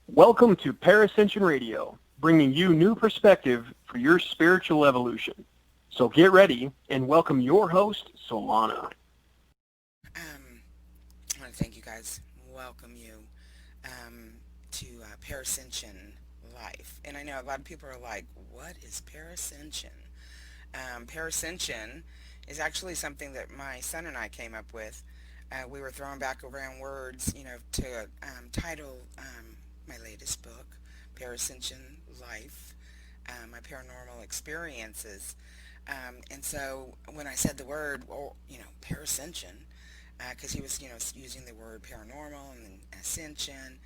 Welcome to Parascension Radio, bringing you new perspective for your spiritual evolution. So get ready and welcome your host, Solana. I want to thank you guys, welcome you to Parascension Life. And I know a lot of people are like, what is Parascension? Parascension is actually something that my son and I came up with. We were throwing back around words, to title my latest book, Parascension Life, my paranormal experiences. And so when I said the word, Parascension, because he was, using the word paranormal and ascension,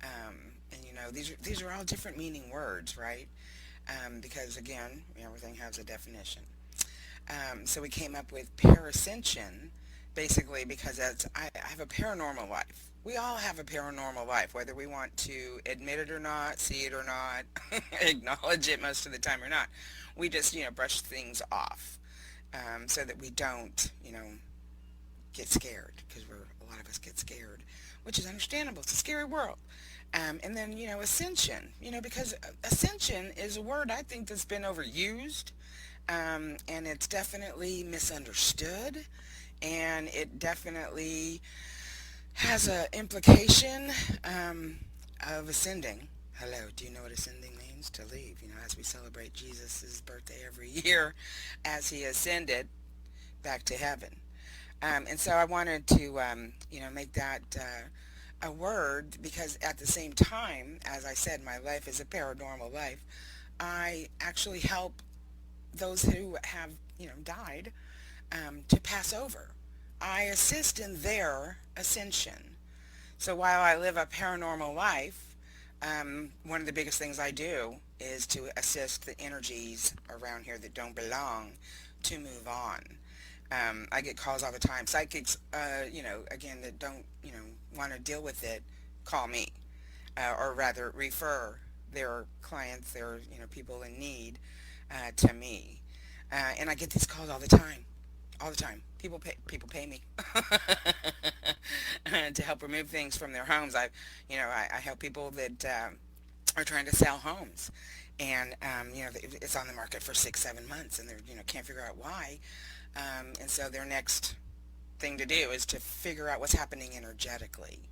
and these are all different meaning words, right? Because again, everything has a definition. So we came up with Parascension, basically because I have a paranormal life. We all have a paranormal life, whether we want to admit it or not, see it or not, acknowledge it most of the time or not. We just, brush things off so that we don't, get scared, because a lot of us get scared, which is understandable. It's a scary world. And then, ascension, because ascension is a word I think that's been overused, and it's definitely misunderstood, and it definitely has a implication of ascending. Hello, do you know what ascending means? To leave, as we celebrate Jesus' birthday every year as he ascended back to heaven. And so I wanted to, make that a word, because at the same time, as I said, my life is a paranormal life. I actually help those who have, died to pass over. I assist in their ascension. So while I live a paranormal life, one of the biggest things I do is to assist the energies around here that don't belong to move on. I get calls all the time. Psychics, again, that don't, want to deal with it, call me, or rather refer their clients, their, people in need, to me. And I get these calls all the time. All the time. People pay me to help remove things from their homes. I help people that are trying to sell homes, and it's on the market for 6-7 months, and they're can't figure out why. And so their next thing to do is to figure out what's happening energetically.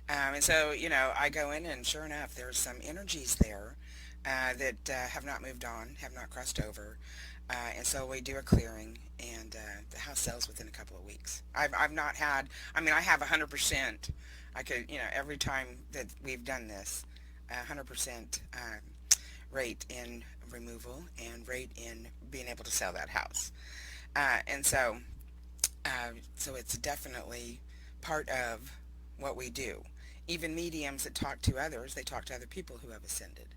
And so I go in, and sure enough, there's some energies there that have not moved on, have not crossed over. And so we do a clearing, and the house sells within a couple of weeks. I've not had, I have 100%. I could, every time that we've done this, 100% rate in removal and rate in being able to sell that house. And so it's definitely part of what we do. Even mediums that talk to others, they talk to other people who have ascended.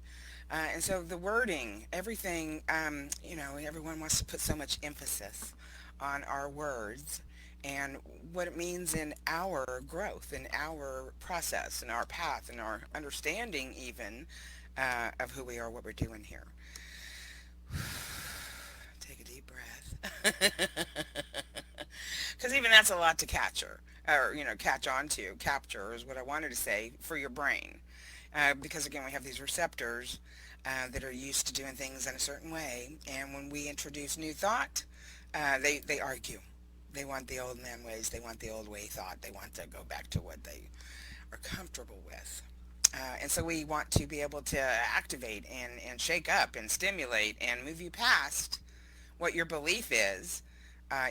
And so the wording, everything, everyone wants to put so much emphasis on our words and what it means in our growth, in our process, in our path, in our understanding even of who we are, what we're doing here. Take a deep breath. Because even that's a lot to capture, or, catch on to. Capture is what I wanted to say for your brain. Because again, we have these receptors that are used to doing things in a certain way, and when we introduce new thought, they argue. They want the old man ways. They want the old way thought. They want to go back to what they are comfortable with. And so we want to be able to activate and shake up and stimulate and move you past what your belief is,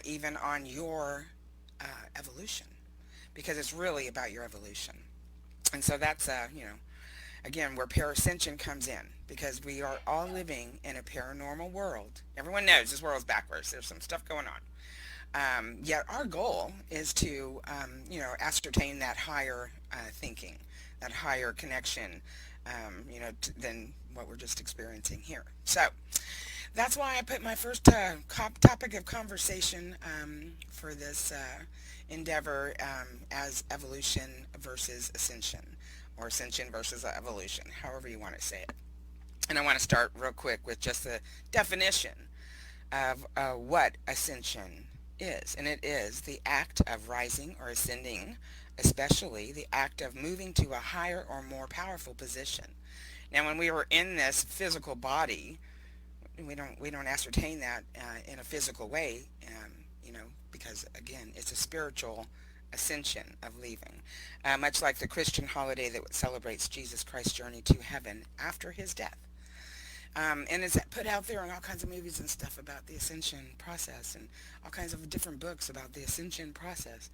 even on your evolution, because it's really about your evolution. And so that's, again, where Parascension comes in, because we are all living in a paranormal world. Everyone knows this world's backwards. There's some stuff going on. Yet our goal is to, ascertain that higher thinking, that higher connection, than what we're just experiencing here. So that's why I put my first topic of conversation for this endeavor as evolution versus ascension, or ascension versus evolution, however you want to say it. And I want to start real quick with just the definition of what ascension is. And it is the act of rising or ascending especially the act of moving to a higher or more powerful position. Now, when we were in this physical body, we don't ascertain that in a physical way, because again, it's a spiritual ascension of leaving, much like the Christian holiday that celebrates Jesus Christ's journey to heaven after his death. And it's put out there in all kinds of movies and stuff about the ascension process and all kinds of different books about the ascension process.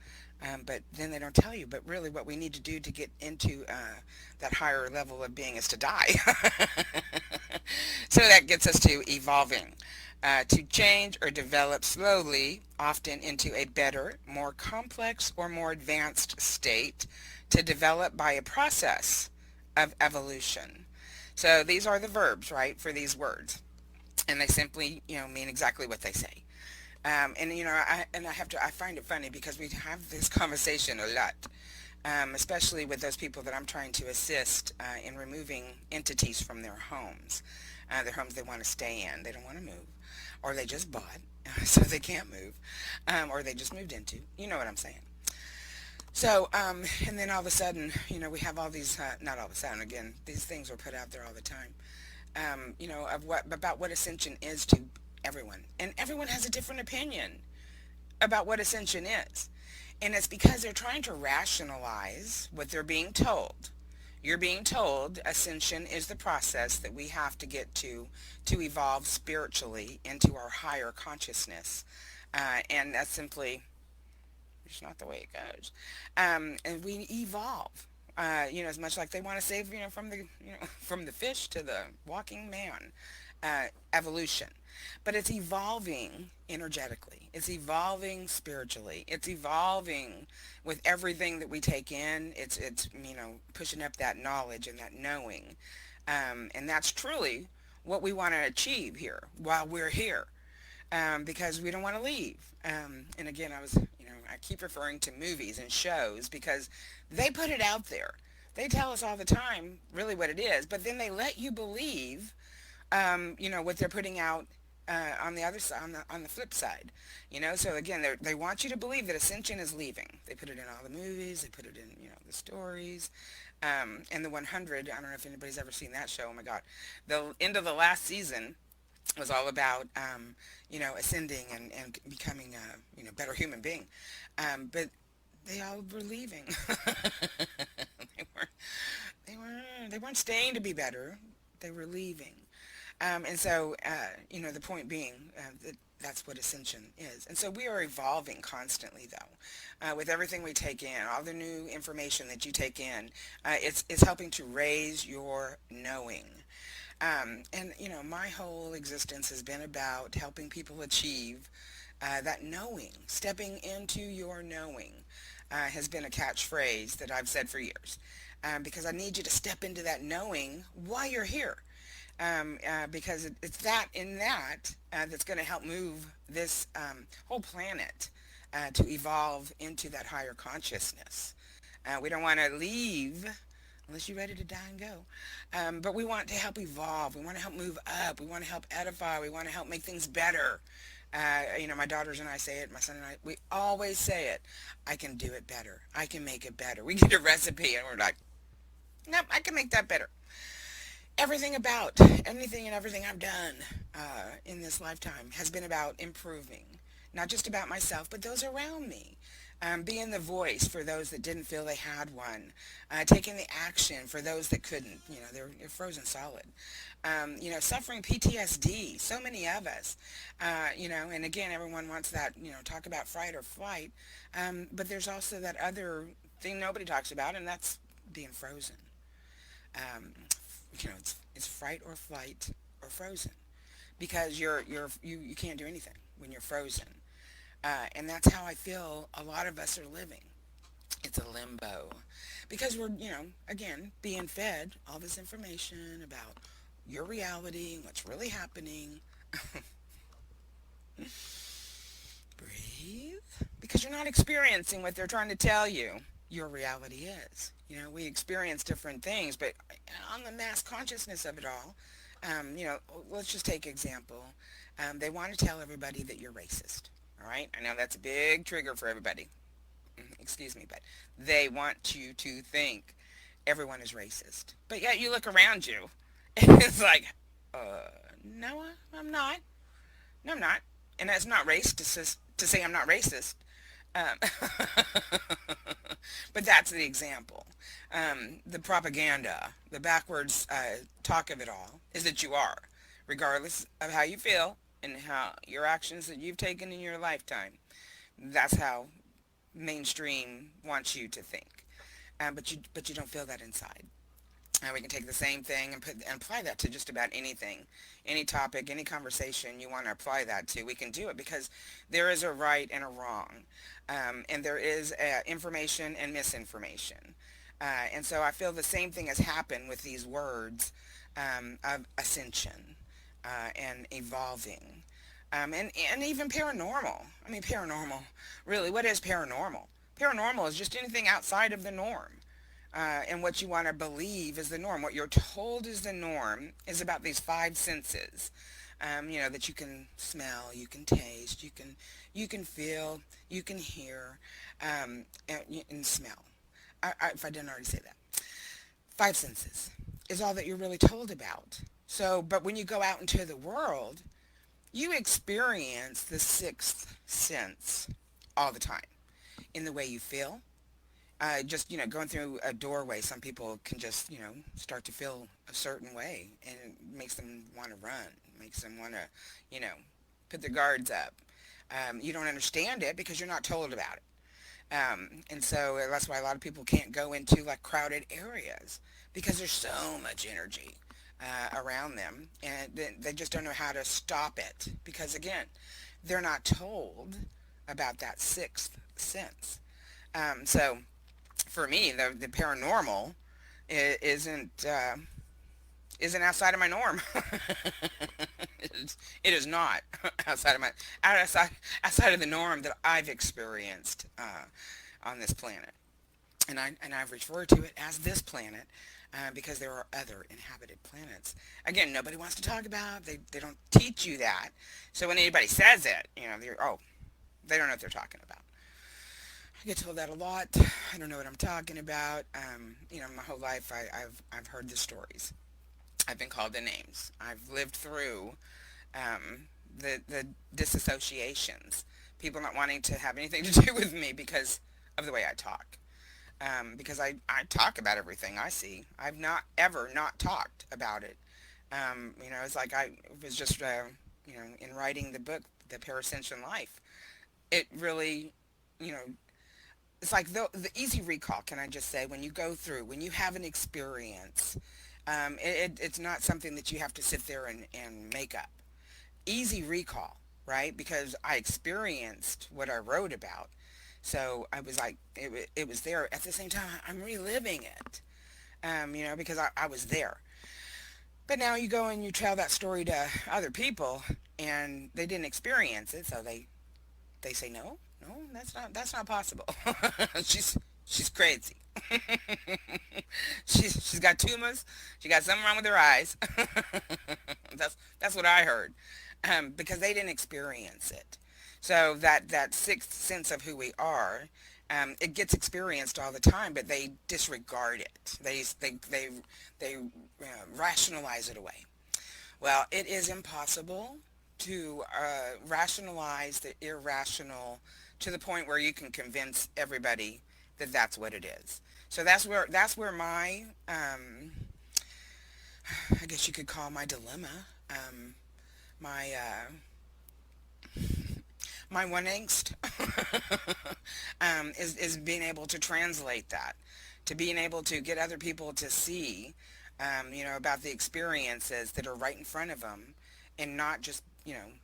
But then they don't tell you. But really, what we need to do to get into that higher level of being is to die. So that gets us to evolving. To change or develop slowly, often into a better, more complex, or more advanced state, to develop by a process of evolution. So these are the verbs, right, for these words, and they simply, mean exactly what they say. And I find it funny because we have this conversation a lot, especially with those people that I'm trying to assist in removing entities from their homes they want to stay in, they don't want to move, or they just bought, so they can't move, or they just moved into. You know what I'm saying? So, and then all of a sudden, we have all these, not all of a sudden, again, these things are put out there all the time, about what ascension is to everyone. And everyone has a different opinion about what ascension is. And it's because they're trying to rationalize what they're being told. You're being told ascension is the process that we have to get to evolve spiritually into our higher consciousness. And that's simply it's not the way it goes. And we evolve. As much like they want to save, from the, from the fish to the walking man, evolution. But it's evolving energetically. It's evolving spiritually. It's evolving with everything that we take in. It's pushing up that knowledge and that knowing, and that's truly what we want to achieve here while we're here, because we don't want to leave. And again, I keep referring to movies and shows because they put it out there. They tell us all the time really what it is, but then they let you believe, what they're putting out on the other side, on the flip side. So again, they want you to believe that ascension is leaving. They put it in all the movies. They put it in, the stories. And the 100, I don't know if anybody's ever seen that show. Oh my God. The end of the last season was all about, ascending and becoming a, better human being. But they all were leaving. they weren't, they weren't staying to be better. They were leaving. And so, the point being that's what ascension is. And so we are evolving constantly, though, with everything we take in, all the new information that you take in. It's helping to raise your knowing. And, my whole existence has been about helping people achieve that knowing. Stepping into your knowing has been a catchphrase that I've said for years, because I need you to step into that knowing while you're here. Because it's that's going to help move this whole planet to evolve into that higher consciousness. We don't want to leave unless you're ready to die and go. But we want to help evolve. We want to help move up. We want to help edify. We want to help make things better. My daughters and I say it. My son and I, we always say it. I can do it better. I can make it better. We get a recipe and we're like, nope, I can make that better. Anything and everything I've done in this lifetime has been about improving, not just about myself, but those around me. Being the voice for those that didn't feel they had one, taking the action for those that couldn't. They're frozen solid. Suffering PTSD, so many of us. And again, everyone wants that, talk about fright or flight. But there's also that other thing nobody talks about, and that's being frozen. It's fright or flight or frozen, because you can't do anything when you're frozen, and that's how I feel a lot of us are living. It's a limbo, because we're again being fed all this information about your reality and what's really happening. Breathe, because you're not experiencing what they're trying to tell you your reality is. We experience different things, but on the mass consciousness of it all, let's just take example. They want to tell everybody that you're racist. All right? I know that's a big trigger for everybody, excuse me, but they want you to think everyone is racist. But yet you look around you and it's like, no, I'm not. No, I'm not. And that's not racist to say I'm not racist. Um, but that's the example. The propaganda, the backwards talk of it all is that you are, regardless of how you feel and how your actions that you've taken in your lifetime. That's how mainstream wants you to think. But you don't feel that inside. And we can take the same thing and apply that to just about anything, any topic, any conversation you want to apply that to. We can do it because there is a right and a wrong, and there is information and misinformation. And so I feel the same thing has happened with these words of ascension and evolving. And even paranormal. I mean, paranormal. Really, what is paranormal? Paranormal is just anything outside of the norm. And what you want to believe is the norm. What you're told is the norm is about these five senses. That you can smell, you can taste, you can feel, you can hear, and smell. If I didn't already say that, five senses is all that you're really told about. So, but when you go out into the world, you experience the sixth sense all the time in the way you feel. Just, going through a doorway, some people can just, start to feel a certain way, and it makes them want to run, makes them want to, you know, put their guards up. You don't understand it because you're not told about it. And so that's why a lot of people can't go into like crowded areas because there's so much energy around them, and they just don't know how to stop it because, again, they're not told about that sixth sense. So for me, the paranormal isn't isn't outside of my norm. It is not outside of my outside outside of the norm that I've experienced on this planet, and I've referred to it as this planet because there are other inhabited planets. Again, nobody wants to talk about. They don't teach you that. So when anybody says it, they don't know what they're talking about. I get told that a lot. I don't know what I'm talking about. My whole life I've heard the stories. I've been called the names. I've lived through the disassociations. People not wanting to have anything to do with me because of the way I talk. Because I talk about everything I see. I've not ever not talked about it. It's like I was just, in writing the book, The Parascension Life, it really, you know, it's like the easy recall, can I just say, when you have an experience, it's not something that you have to sit there and make up. Easy recall, right? Because I experienced what I wrote about. So I was like, it was there. At the same time, I'm reliving it, because I was there. But now you go and you tell that story to other people, and they didn't experience it, so they say, no, no, that's not possible. she's she's crazy. She's got tumors. She got something wrong with her eyes. That's what I heard, because they didn't experience it. So that sixth sense of who we are, it gets experienced all the time, but they disregard it. They rationalize it away. Well, it is impossible to rationalize the irrational to the point where you can convince everybody that that's what it is. So that's where my I guess you could call my dilemma, my my one angst, is being able to translate that, to being able to get other people to see, about the experiences that are right in front of them, and not just,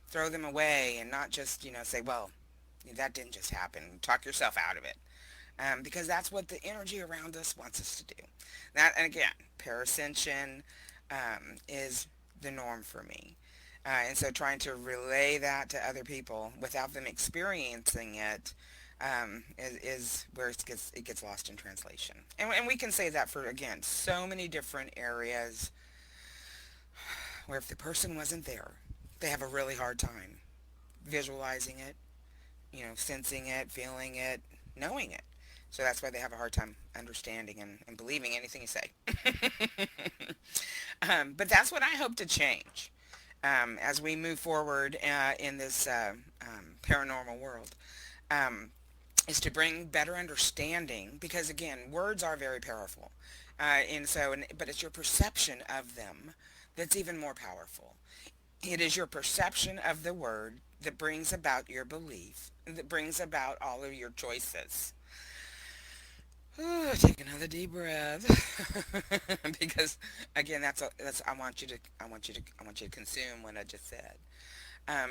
throw them away, and not just, say, well, that didn't just happen. Talk yourself out of it. Because that's what the energy around us wants us to do. That, and again, Parascension is the norm for me. And so trying to relay that to other people without them experiencing it, is where it gets lost in translation. And we can say that for, again, so many different areas where if the person wasn't there, they have a really hard time visualizing it, sensing it, feeling it, knowing it. So that's why they have a hard time understanding and believing anything you say. But that's what I hope to change as we move forward in this paranormal world. Um, is to bring better understanding, because again, words are very powerful, but it's your perception of them that's even more powerful. It is your perception of the word that brings about your belief, that brings about all of your choices. Ooh, take another deep breath, because again, that's I want you to consume what I just said.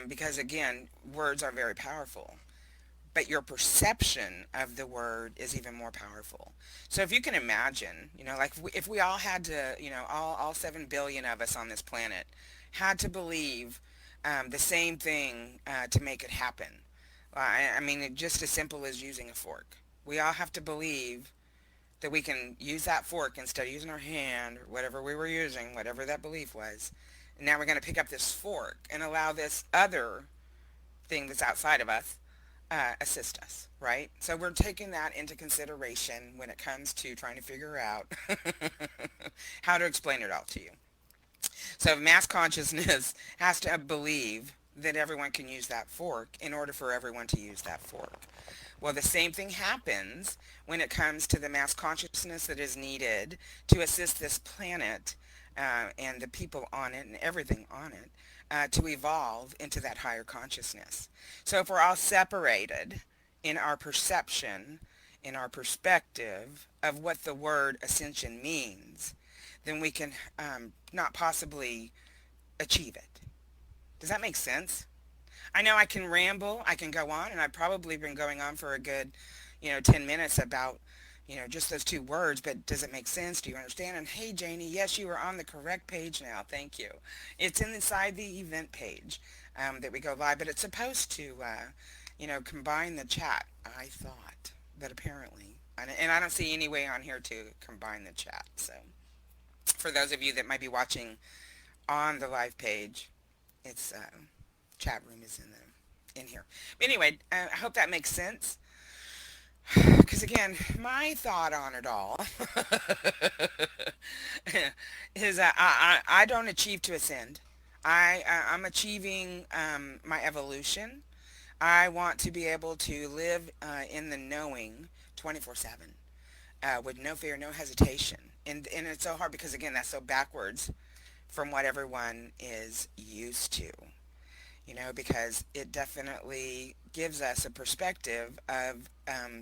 Because again, words are very powerful, but your perception of the word is even more powerful. So if you can imagine, like if we all had to, all 7 billion of us on this planet had to believe the same thing to make it happen. I mean, just as simple as using a fork. We all have to believe that we can use that fork instead of using our hand or whatever we were using, whatever that belief was. And now we're going to pick up this fork and allow this other thing that's outside of us assist us, right? So we're taking that into consideration when it comes to trying to figure out how to explain it all to you. So mass consciousness has to believe that everyone can use that fork in order for everyone to use that fork. Well, the same thing happens when it comes to the mass consciousness that is needed to assist this planet and the people on it and everything on it to evolve into that higher consciousness. So if we're all separated in our perception, in our perspective of what the word ascension means, then we can not possibly achieve it. Does that make sense? I know I can ramble, I can go on, and I've probably been going on for a good, 10 minutes about, just those two words, but does it make sense? Do you understand? And hey, Janie, yes, you are on the correct page now. Thank you. It's inside the event page that we go live, but it's supposed to, combine the chat, I thought, but apparently, and I don't see any way on here to combine the chat. So for those of you that might be watching on the live page, it's chat room is in here. But anyway, I hope that makes sense. Because again, my thought on it all is I don't achieve to ascend. I'm achieving my evolution. I want to be able to live in the knowing 24/7 with no fear, no hesitation. And it's so hard because again, that's so backwards from what everyone is used to. Because it definitely gives us a perspective of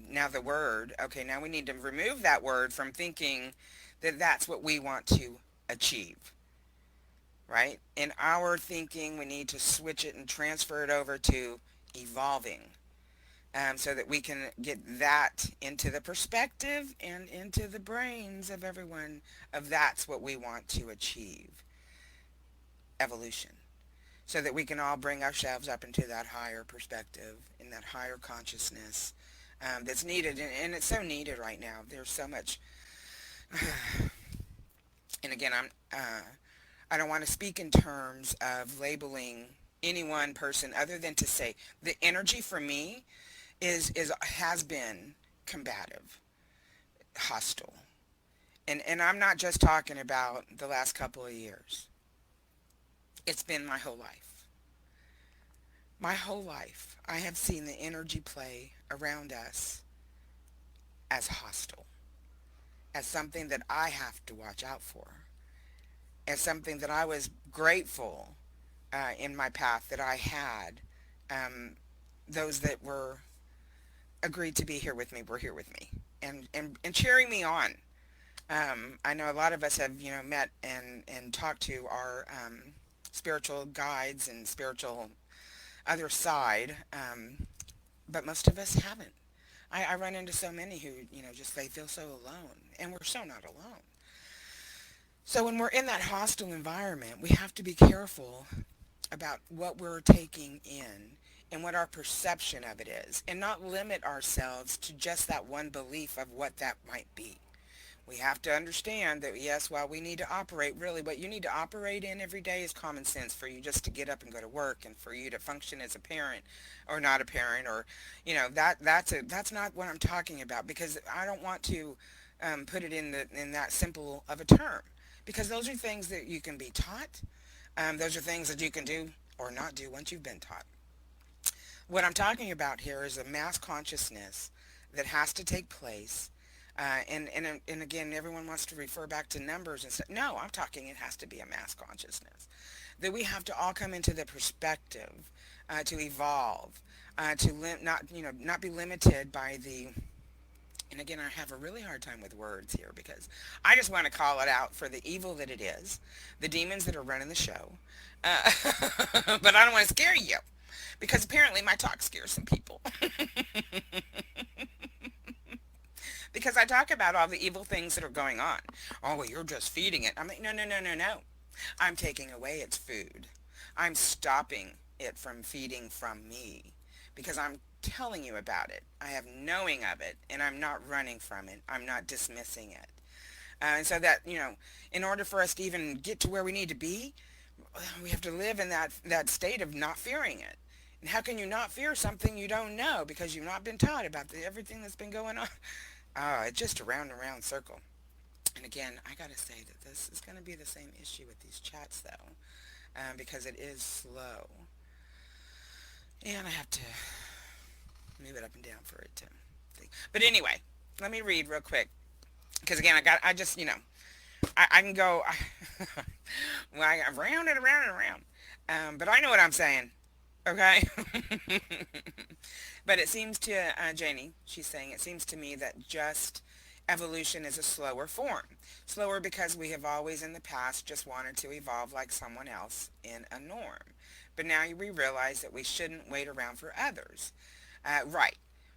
now the word. Okay, now we need to remove that word from thinking that that's what we want to achieve, right? In our thinking, we need to switch it and transfer it over to evolving so that we can get that into the perspective and into the brains of everyone of that's what we want to achieve, evolution. So that we can all bring ourselves up into that higher perspective, in that higher consciousness that's needed. And it's so needed right now. There's so much. And again, I don't want to speak in terms of labeling any one person other than to say the energy for me has been combative, hostile. And I'm not just talking about the last couple of years. It's been my whole life. My whole life, I have seen the energy play around us as hostile, as something that I have to watch out for, as something that I was grateful in my path that I had. Those that were agreed to be here with me were here with me and cheering me on. I know a lot of us have, met and talked to our spiritual guides and spiritual other side, but most of us haven't. I run into so many who, just they feel so alone, and we're so not alone. So when we're in that hostile environment, we have to be careful about what we're taking in and what our perception of it is, and not limit ourselves to just that one belief of what that might be. We have to understand that, yes, while we need to operate, really what you need to operate in every day is common sense for you just to get up and go to work and for you to function as a parent or not a parent, or, that's not what I'm talking about, because I don't want to put it in that simple of a term, because those are things that you can be taught. Those are things that you can do or not do once you've been taught. What I'm talking about here is a mass consciousness that has to take place. And again, everyone wants to refer back to numbers and stuff. No, I'm talking it has to be a mass consciousness. That we have to all come into the perspective to evolve, not be limited by the. And again, I have a really hard time with words here because I just want to call it out for the evil that it is, the demons that are running the show. Uh, but I don't want to scare you because apparently my talk scares some people. Because I talk about all the evil things that are going on. Oh, well, you're just feeding it. I'm like, no, no, no, no, no. I'm taking away its food. I'm stopping it from feeding from me because I'm telling you about it. I have knowing of it, and I'm not running from it. I'm not dismissing it. And so that, in order for us to even get to where we need to be, we have to live in that state of not fearing it. And how can you not fear something you don't know because you've not been taught about everything that's been going on? It's just a round and round circle. And again, I gotta say that this is gonna be the same issue with these chats though, because it is slow, and I have to move it up and down for it to think. But anyway, let me read real quick, because again, I just, I can go, well, I got round and around and around, but I know what I'm saying, okay? But it seems to Janie, she's saying, it seems to me that just evolution is a slower form. Slower because we have always in the past just wanted to evolve like someone else in a norm. But now we realize that we shouldn't wait around for others. Right.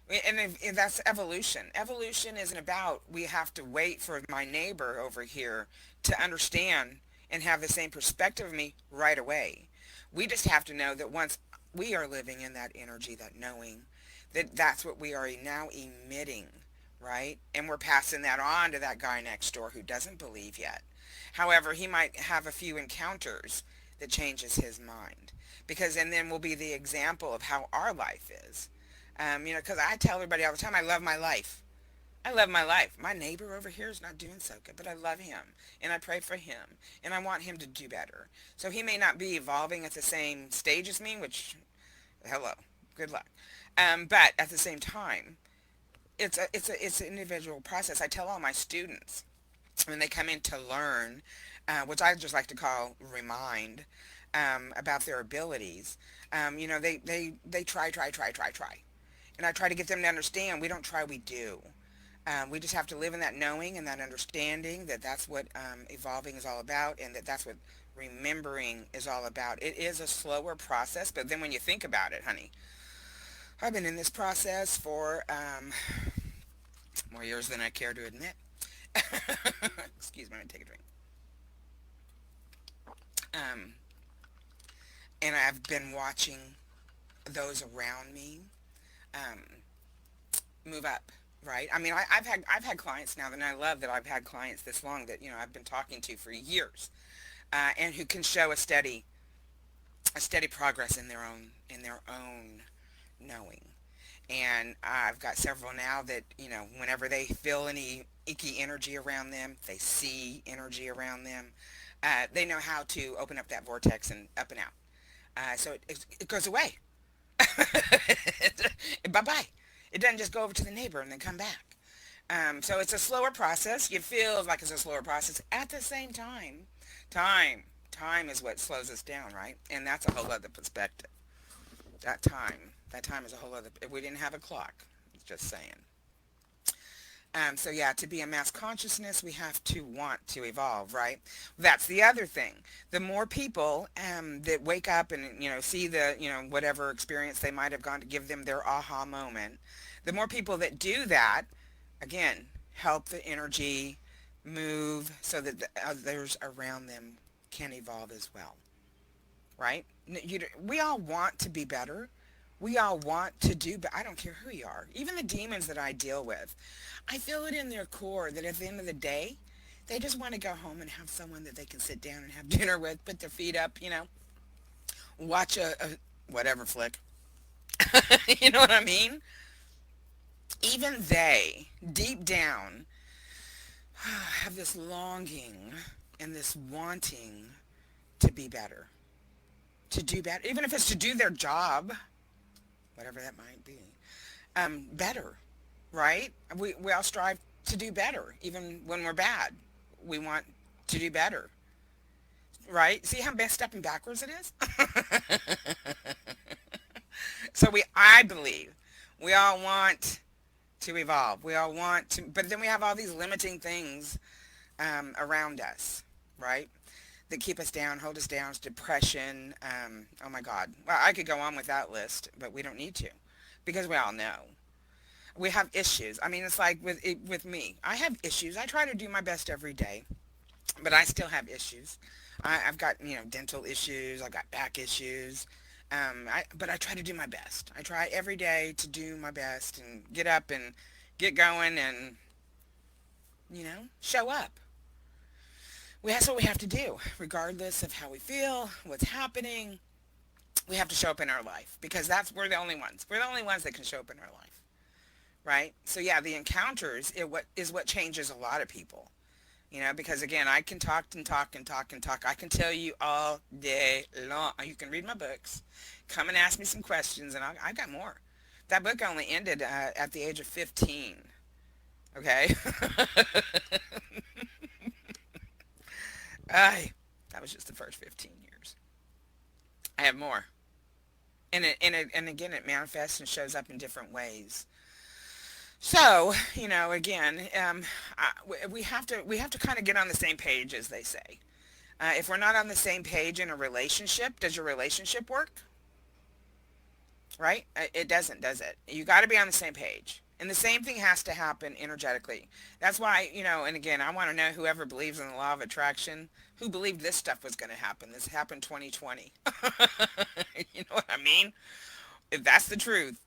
And if that's evolution. Evolution isn't about we have to wait for my neighbor over here to understand and have the same perspective of me right away. We just have to know that once we are living in that energy, that knowing, that's what we are now emitting, right? And we're passing that on to that guy next door who doesn't believe yet. However, he might have a few encounters that changes his mind. Because, and then will be the example of how our life is. Because I tell everybody all the time, I love my life. I love my life. My neighbor over here is not doing so good, but I love him and I pray for him and I want him to do better. So he may not be evolving at the same stage as me, which, hello, good luck. But at the same time, it's an individual process. I tell all my students when they come in to learn, which I just like to call remind, about their abilities. They try. And I try to get them to understand we don't try, we do. We just have to live in that knowing and that understanding that that's what evolving is all about, and that's what remembering is all about. It is a slower process, but then when you think about it, honey, I've been in this process for more years than I care to admit. Excuse me, I'm going to take a drink. Um, and I've been watching those around me um, move up. Right. I mean, I've had clients now, and I love that I've had clients this long that I've been talking to for years, and who can show a steady progress in their own knowing. And I've got several now that whenever they feel any icky energy around them, they see energy around them, they know how to open up that vortex and up and out. So it goes away. Bye bye. It doesn't just go over to the neighbor and then come back. So it's a slower process. It feels like it's a slower process. At the same time, time is what slows us down, right? And that's a whole other perspective. That time is a whole other. If we didn't have a clock, just saying. So yeah, to be a mass consciousness, we have to want to evolve, right? That's the other thing. The more people that wake up and see the whatever experience they might have gone to give them their aha moment, the more people that do that, again, help the energy move so that the others around them can evolve as well, right? We all want to be better. We all want to do, but I don't care who you are. Even the demons that I deal with, I feel it in their core that at the end of the day, they just want to go home and have someone that they can sit down and have dinner with, put their feet up, watch a whatever flick. You know what I mean? Even they, deep down, have this longing and this wanting to be better, to do better, even if it's to do their job, whatever that might be, better, right? We all strive to do better, even when we're bad. We want to do better, right? See how stepping backwards it is? So I believe, we all want to evolve. We all want to, but then we have all these limiting things around us, right? That keep us down, hold us down. It's depression. Oh my God. Well, I could go on with that list, but we don't need to, because we all know we have issues. I mean, it's like with me. I have issues. I try to do my best every day, but I still have issues. I've got dental issues. I've got back issues. But I try to do my best. I try every day to do my best and get up and get going and show up. That's what we have to do, regardless of how we feel, what's happening. We have to show up in our life, because we're the only ones. We're the only ones that can show up in our life, right? So yeah, the encounters is what changes a lot of people. Because again, I can talk and talk and talk and talk. I can tell you all day long. You can read my books, come and ask me some questions, and I got more. That book only ended at the age of 15. Okay. That was just the first 15 years. I have more. And again, it manifests and shows up in different ways. So, again, we have to kind of get on the same page, as they say. If we're not on the same page in a relationship, does your relationship work? Right? It doesn't, does it? You got to be on the same page. And the same thing has to happen energetically. That's why, and again, I want to know whoever believes in the law of attraction, who believed this stuff was going to happen. This happened 2020. You know what I mean? If that's the truth,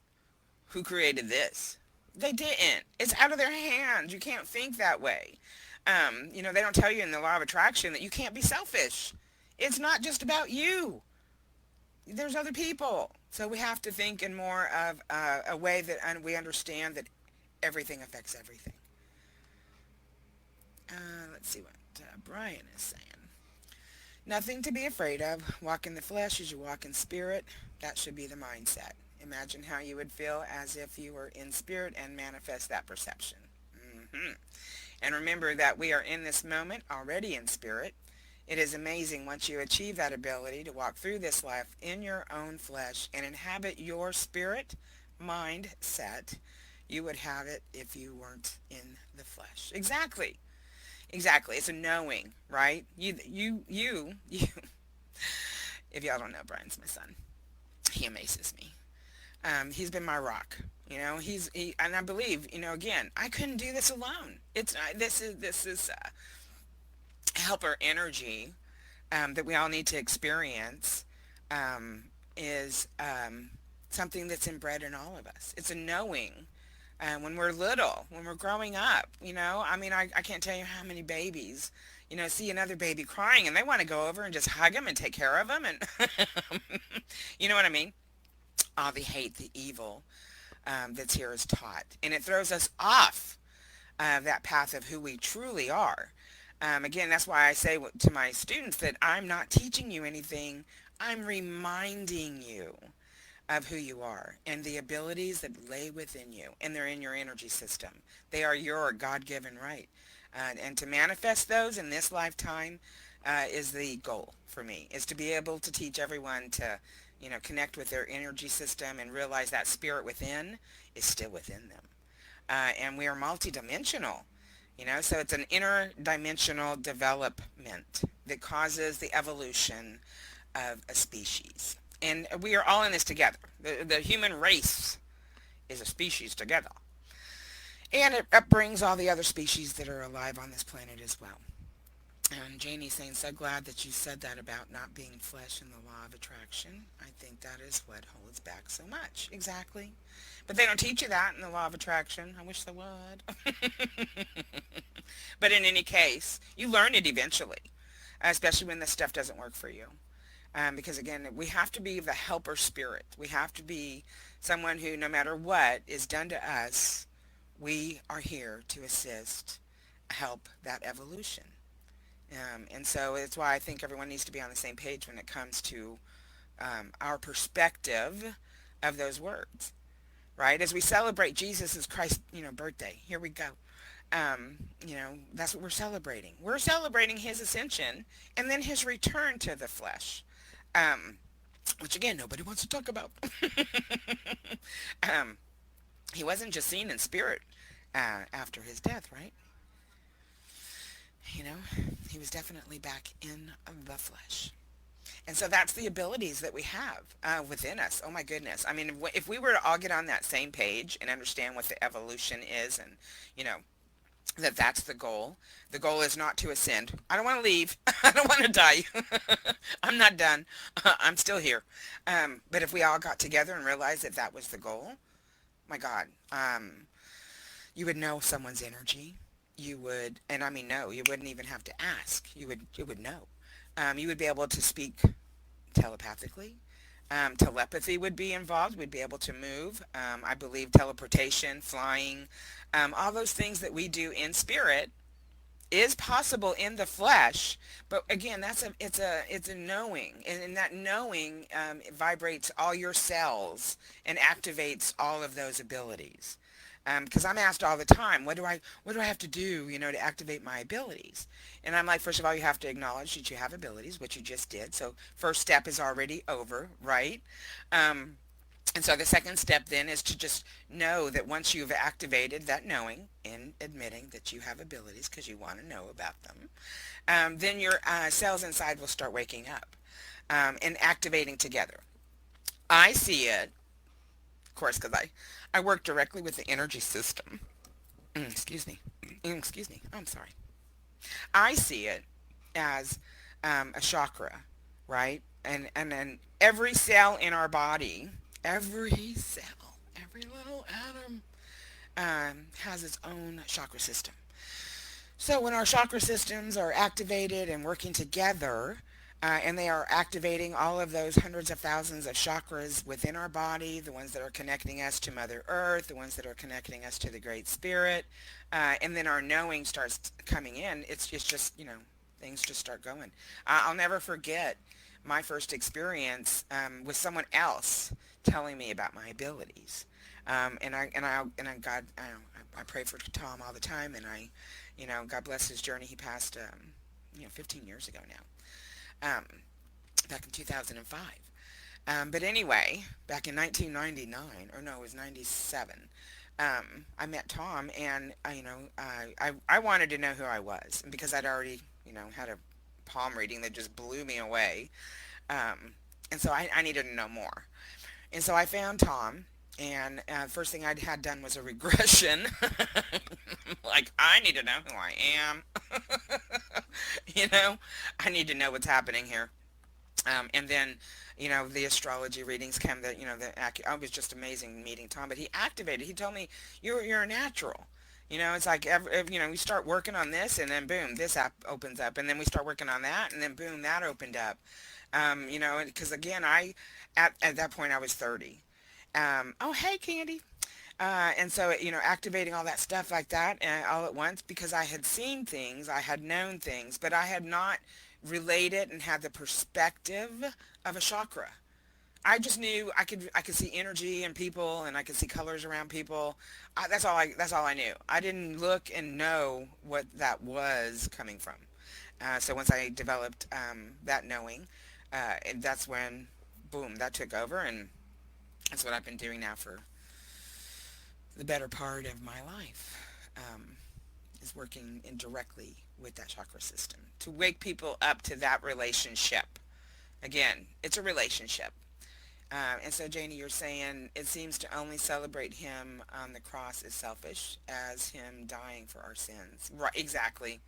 who created this? They didn't. It's out of their hands. You can't think that way. They don't tell you in the law of attraction that you can't be selfish. It's not just about you. There's other people. So we have to think in more of a way that we understand that everything affects everything. Let's see what Bryan is saying. Nothing to be afraid of. Walk in the flesh as you walk in spirit. That should be the mindset. Imagine how you would feel as if you were in spirit and manifest that perception. And remember that we are in this moment already in spirit. It is amazing once you achieve that ability to walk through this life in your own flesh and inhabit your spirit mindset. You would have it if you weren't in the flesh. Exactly. It's a knowing, right? You. If y'all don't know, Brian's my son. He amazes me. He's been my rock. And I believe, again, I couldn't do this alone. This is helper energy that we all need to experience is something that's inbred in all of us. It's a knowing when we're little, when we're growing up. I can't tell you how many babies, see another baby crying and they want to go over and just hug them and take care of them. And you know what I mean? All the hate, the evil that's here is taught. And it throws us off that path of who we truly are. Again, that's why I say to my students that I'm not teaching you anything. I'm reminding you of who you are and the abilities that lay within you. And they're in your energy system. They are your God-given right. And to manifest those in this lifetime is the goal for me, is to be able to teach everyone to connect with their energy system and realize that spirit within is still within them. And we are multidimensional, so it's an interdimensional development that causes the evolution of a species. And we are all in this together. The human race is a species together. And it brings all the other species that are alive on this planet as well. And Janie's saying, so glad that you said that about not being flesh in the law of attraction. I think that is what holds back so much. Exactly. But they don't teach you that in the law of attraction. I wish they would. But in any case, you learn it eventually, especially when this stuff doesn't work for you. Because again, we have to be the helper spirit. We have to be someone who, no matter what is done to us, we are here to assist, help that evolution. And so it's why I think everyone needs to be on the same page when it comes to our perspective of those words, right? As we celebrate Jesus' Christ, birthday, here we go. That's what we're celebrating. We're celebrating his ascension and then his return to the flesh, um, which again, nobody wants to talk about. um, he wasn't just seen in spirit after his death, right? You know, he was definitely back in the flesh. And so that's the abilities that we have within us. Oh my goodness. I mean, if we were to all get on that same page and understand what the evolution is and, you know, that's the goal. The goal is not to ascend. I don't want to leave. I don't want to die. I'm not done. I'm still here. But if we all got together and realized that that was the goal, my God, you would know someone's energy. You would, and I mean, no, you wouldn't even have to ask. You would know. You would be able to speak telepathically. Telepathy would be involved. We'd be able to move. I believe teleportation, flying, all those things that we do in spirit is possible in the flesh. But again, it's a knowing, and in that knowing, it vibrates all your cells and activates all of those abilities. Because I'm asked all the time, what do I have to do, to activate my abilities? And I'm like, first of all, you have to acknowledge that you have abilities, which you just did. So first step is already over, right? Um, and so the second step then is to just know that once you've activated that knowing and admitting that you have abilities because you want to know about them, then your cells inside will start waking up and activating together. I see it, of course, because I work directly with the energy system. Excuse me. Excuse me. I'm sorry. I see it as a chakra, right? And then every cell in our body, every cell, every little atom has its own chakra system. So when our chakra systems are activated and working together, and they are activating all of those hundreds of thousands of chakras within our body, the ones that are connecting us to Mother Earth, the ones that are connecting us to the Great Spirit, and then our knowing starts coming in. It's just, things just start going. I'll never forget my first experience with someone else telling me about my abilities. I pray for Tom all the time, and God bless his journey. He passed, 15 years ago now, back in 2005. But anyway, back in 1999, or no, it was 97, I met Tom, and I wanted to know who I was, and because I'd already, had a palm reading that just blew me away, um, and so I needed to know more. And so I found Tom, and first thing I had done was a regression. Like, I need to know who I am. you know, I need to know what's happening here. And then, the astrology readings came. It was just amazing meeting Tom. But he activated. He told me, you're a natural. It's like, we start working on this, and then boom, this app opens up. And then we start working on that, and then boom, that opened up. Because again, at that point I was 30. Oh, hey, Candy. And so, activating all that stuff like that all at once because I had seen things, I had known things, but I had not related and had the perspective of a chakra. I just knew I could see energy in people and I could see colors around people. That's all I knew. I didn't look and know what that was coming from. So once I developed that knowing, that's when, boom, that took over, and that's what I've been doing now for the better part of my life, is working indirectly with that chakra system to wake people up to that relationship. Again, it's a relationship. And so, Janie, you're saying it seems to only celebrate him on the cross as selfish as him dying for our sins. Right, exactly.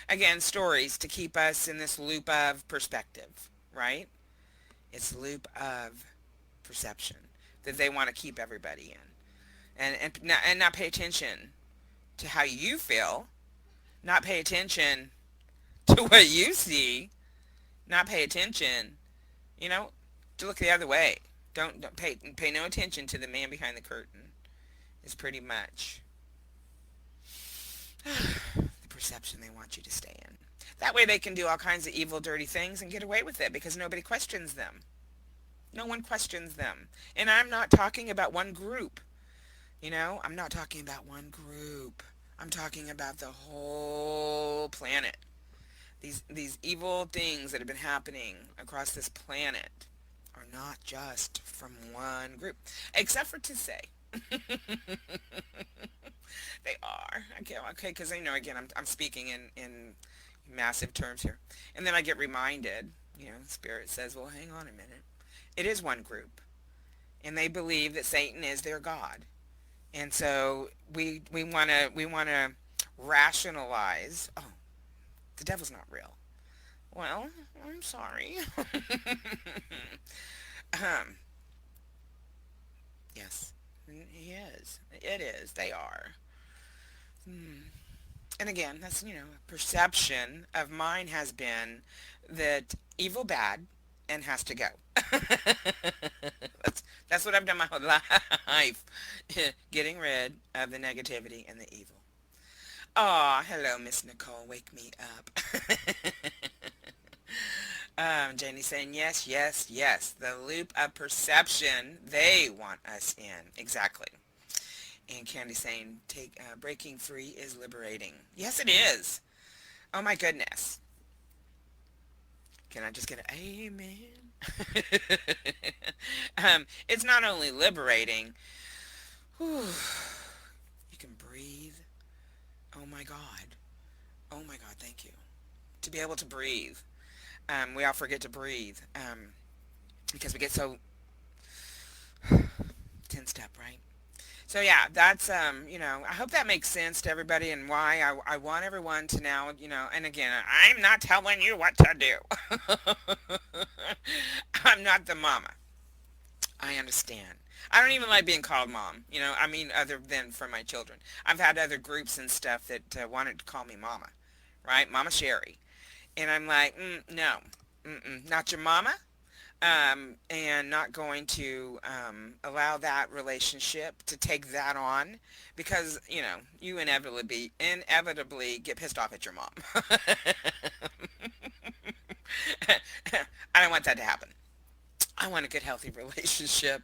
Again, stories to keep us in this loop of perspective, right? It's a loop of perception that they want to keep everybody in. And not pay attention to how you feel, not pay attention to what you see, not pay attention, you know, to look the other way. Don't pay no attention to the man behind the curtain. Is pretty much the perception they want you to stay in. That way they can do all kinds of evil, dirty things and get away with it because nobody questions them. No one questions them. And I'm not talking about one group. I'm not talking about one group. I'm talking about the whole planet. These evil things that have been happening across this planet are not just from one group, except for to say they are. Okay, because again, I'm speaking in massive terms here, and then I get reminded. Spirit says, "Well, hang on a minute. It is one group, and they believe that Satan is their god, and so we wanna rationalize. Oh, the devil's not real. Well, I'm sorry. um, yes, he is. It is. They are. Hmm. And again, that's perception of mine has been that evil bad and has to go. that's what I've done my whole life, getting rid of the negativity and the evil. Oh, hello, Miss Nicole. Wake me up. Janie saying, yes, yes, yes. The loop of perception they want us in. Exactly. And Candy saying, breaking free is liberating. Yes, it is. Oh, my goodness. Can I just get an amen? It's not only liberating. Whew, you can breathe. Oh, my God. Oh, my God, thank you. To be able to breathe. We all forget to breathe because we get so tensed up, right? So yeah, that's I hope that makes sense to everybody and why I want everyone to now, and again, I'm not telling you what to do. I'm not the mama. I understand. I don't even like being called mom, other than for my children. I've had other groups and stuff that wanted to call me mama, right? Mama Sheri. And I'm like, no, not your mama, and not going to allow that relationship to take that on because, you inevitably get pissed off at your mom. I don't want that to happen. I want a good, healthy relationship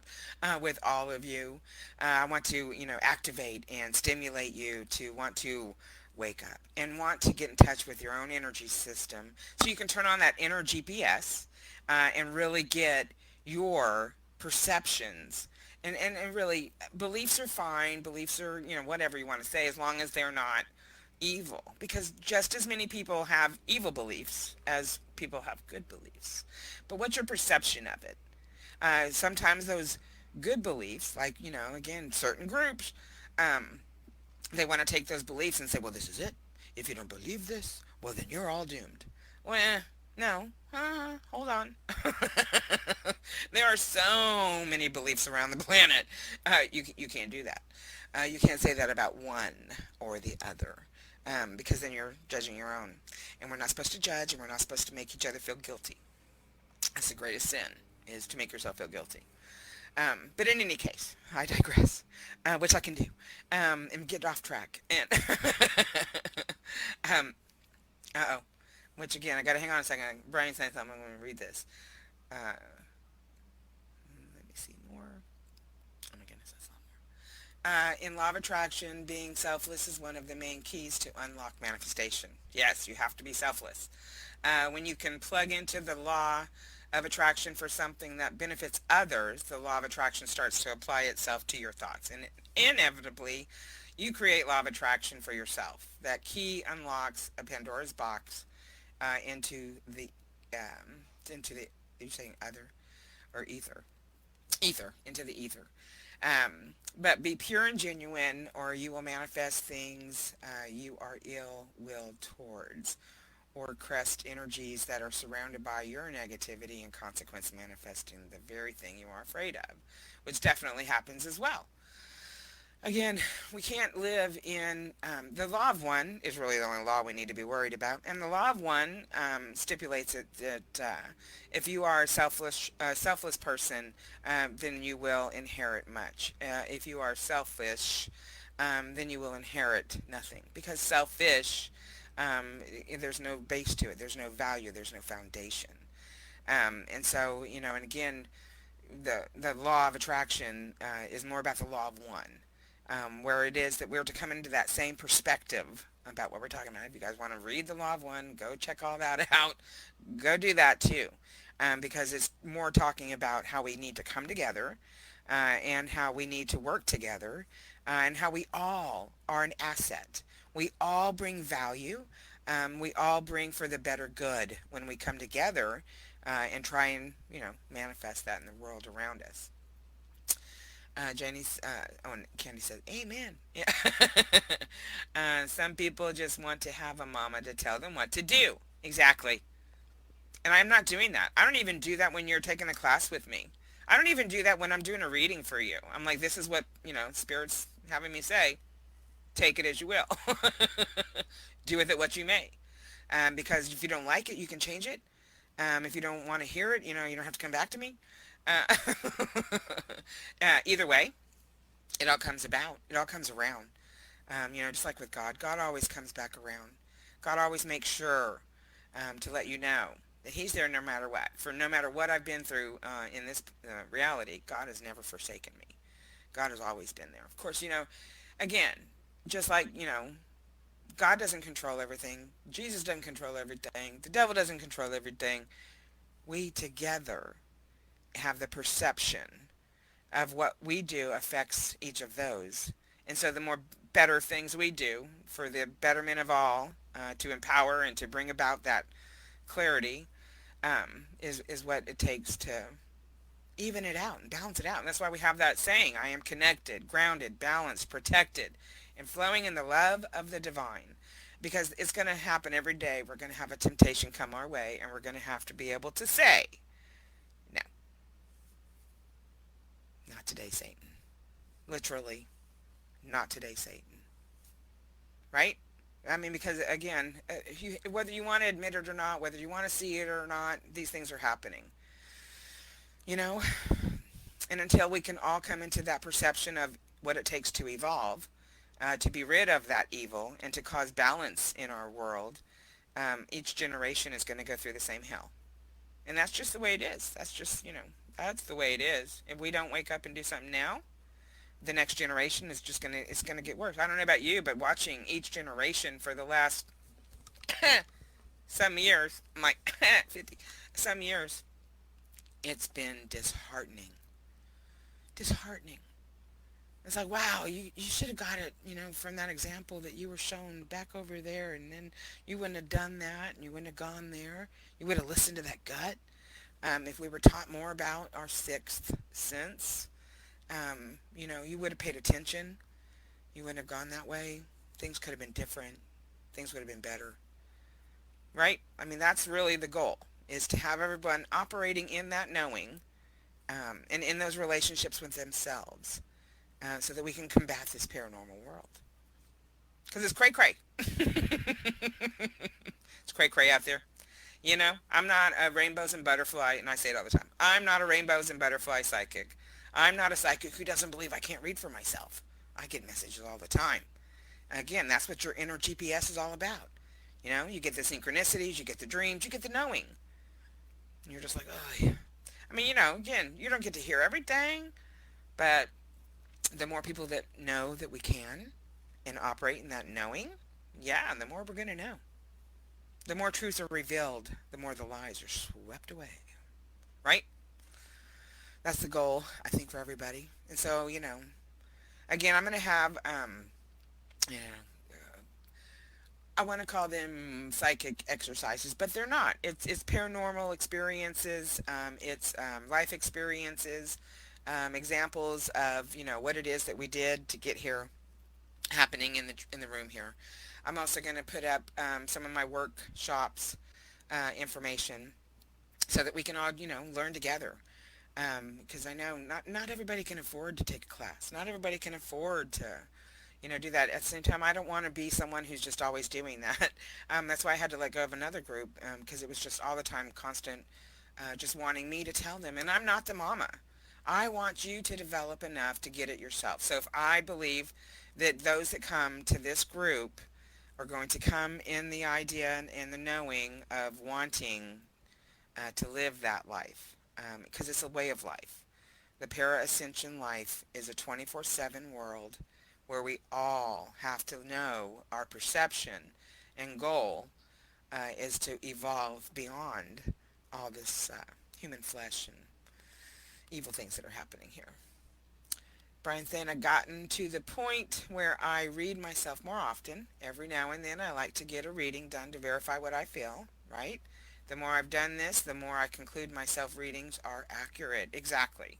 with all of you. I want to, activate and stimulate you to want to wake up and want to get in touch with your own energy system so you can turn on that inner GPS and really get your perceptions. And really, beliefs are fine. Beliefs are, whatever you want to say, as long as they're not evil. Because just as many people have evil beliefs as people have good beliefs. But what's your perception of it? Sometimes those good beliefs, like, again, certain groups, they want to take those beliefs and say, well, this is it. If you don't believe this, well, then you're all doomed. Well, no. Hold on. There are so many beliefs around the planet. You can't do that. You can't say that about one or the other. Because then you're judging your own. And we're not supposed to judge, and we're not supposed to make each other feel guilty. That's the greatest sin, is to make yourself feel guilty. But in any case, I digress, which I can do, and get off track. And uh-oh, which again, I gotta hang on a second. Brian's saying something. I'm going to read this. Let me see more. Oh my goodness, that's a lot more. In law of attraction, being selfless is one of the main keys to unlock manifestation. Yes, you have to be selfless. When you can plug into the law of attraction for something that benefits others, the law of attraction starts to apply itself to your thoughts. And inevitably, you create law of attraction for yourself. That key unlocks a Pandora's box into the, you're saying other or ether. ether, into the ether. But be pure and genuine, or you will manifest things you are ill-willed towards, or crest energies that are surrounded by your negativity and consequence manifesting the very thing you are afraid of, which definitely happens as well. Again, we can't live in the law of one is really the only law we need to be worried about, and the law of one stipulates it that if you are a selfless person, then you will inherit much. If you are selfish, then you will inherit nothing, because selfish, there's no base to it. There's no value. There's no foundation. And so, and again, the law of attraction is more about the law of one, where it is that we're to come into that same perspective about what we're talking about. If you guys want to read the law of one, go check all that out. Go do that too, because it's more talking about how we need to come together, and how we need to work together, and how we all are an asset. We all bring value. We all bring for the better good when we come together and try and, manifest that in the world around us. And Candy says, amen. Yeah. Some people just want to have a mama to tell them what to do. Exactly. And I'm not doing that. I don't even do that when you're taking a class with me. I don't even do that when I'm doing a reading for you. I'm like, this is what, Spirit's having me say. Take it as you will. Do with it what you may. Because if you don't like it, you can change it. If you don't want to hear it, you don't have to come back to me. Uh, Either way, it all comes about. It all comes around. Just like with God. God always comes back around. God always makes sure to let you know that He's there no matter what. For no matter what I've been through in this reality, God has never forsaken me. God has always been there. Of course, again, just like, God doesn't control everything. Jesus doesn't control everything. The devil doesn't control everything. We together have the perception of what we do affects each of those. And so the more better things we do for the betterment of all, to empower and to bring about that clarity, is what it takes to even it out and balance it out. And that's why we have that saying, I am connected, grounded, balanced, protected, and flowing in the love of the divine. Because it's going to happen every day. We're going to have a temptation come our way, and we're going to have to be able to say, no, not today, Satan. Literally, not today, Satan. Right? I mean, because again, whether you want to admit it or not, whether you want to see it or not, these things are happening. And until we can all come into that perception of what it takes to evolve, to be rid of that evil and to cause balance in our world, each generation is going to go through the same hell. And that's just the way it is. That's just, that's the way it is. If we don't wake up and do something now, the next generation is just it's going to get worse. I don't know about you, but watching each generation for the last some years, I'm like 50, some years, it's been disheartening. Disheartening. It's like, wow, you should have got it, from that example that you were shown back over there, and then you wouldn't have done that, and you wouldn't have gone there. You would have listened to that gut. If we were taught more about our sixth sense, you would have paid attention. You wouldn't have gone that way. Things could have been different. Things would have been better. Right? I mean, that's really the goal, is to have everyone operating in that knowing, and in those relationships with themselves, so that we can combat this paranormal world. Because it's cray-cray. It's cray-cray out there. I'm not a rainbows and butterfly, and I say it all the time. I'm not a rainbows and butterfly psychic. I'm not a psychic who doesn't believe I can't read for myself. I get messages all the time. Again, that's what your inner GPS is all about. You get the synchronicities, you get the dreams, you get the knowing. And you're just like, oh, yeah. I mean, again, you don't get to hear everything, but the more people that know that we can and operate in that knowing, yeah, the more we're going to know. The more truths are revealed, the more the lies are swept away. Right? That's the goal, I think, for everybody. And so, again, I'm going to have, I want to call them psychic exercises, but they're not. It's paranormal experiences. It's life experiences. examples of, what it is that we did to get here happening in the room here. I'm also going to put up some of my workshops information so that we can all, learn together. Because I know not everybody can afford to take a class. Not everybody can afford to, do that. At the same time, I don't want to be someone who's just always doing that. That's why I had to let go of another group, because it was just all the time constant, just wanting me to tell them. And I'm not the mama. I want you to develop enough to get it yourself. So if I believe that those that come to this group are going to come in the idea and the knowing of wanting to live that life, because it's a way of life. The Parascension life is a 24/7 world where we all have to know our perception and goal is to evolve beyond all this human flesh and evil things that are happening here. Brian, then I've gotten to the point where I read myself more often. Every now and then I like to get a reading done to verify what I feel, right? The more I've done this, the more I conclude my self-readings are accurate. Exactly.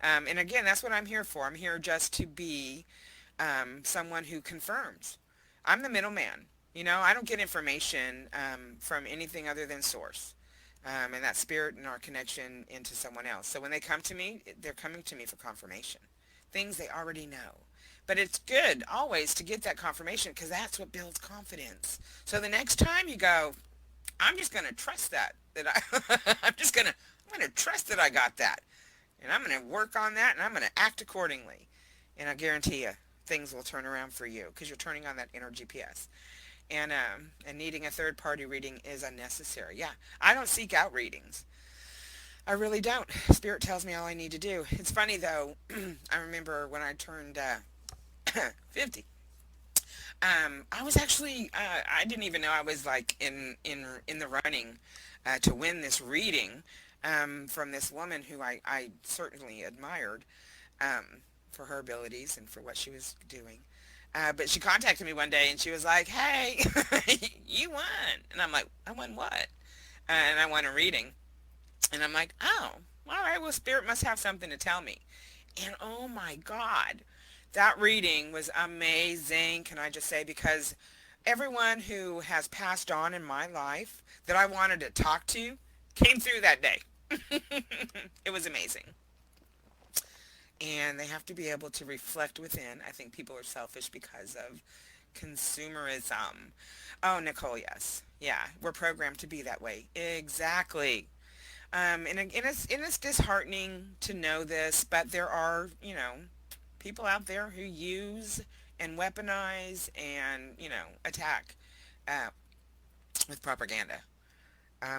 And again, that's what I'm here for. I'm here just to be someone who confirms. I'm the middleman. I don't get information from anything other than source. And that spirit and our connection into someone else. So when they come to me, they're coming to me for confirmation. Things they already know. But it's good always to get that confirmation because that's what builds confidence. So the next time you go, I'm just going to trust I'm going to trust that I got that. And I'm going to work on that and I'm going to act accordingly. And I guarantee you, things will turn around for you because you're turning on that inner GPS. And needing a third-party reading is unnecessary. Yeah, I don't seek out readings. I really don't. Spirit tells me all I need to do. It's funny, though. I remember when I turned 50. I was actually, I didn't even know I was like in the running to win this reading from this woman who I certainly admired for her abilities and for what she was doing. But she contacted me one day and she was like, hey, you won. And I'm like, I won what? And I won a reading. And I'm like, oh, all right, well, Spirit must have something to tell me. And oh my God, that reading was amazing, can I just say, because everyone who has passed on in my life that I wanted to talk to came through that day. It was amazing. And they have to be able to reflect within. I think people are selfish because of consumerism. Oh, Nicole, yes. Yeah, we're programmed to be that way. Exactly. And it's disheartening to know this, but there are, people out there who use and weaponize and, attack uh, with propaganda.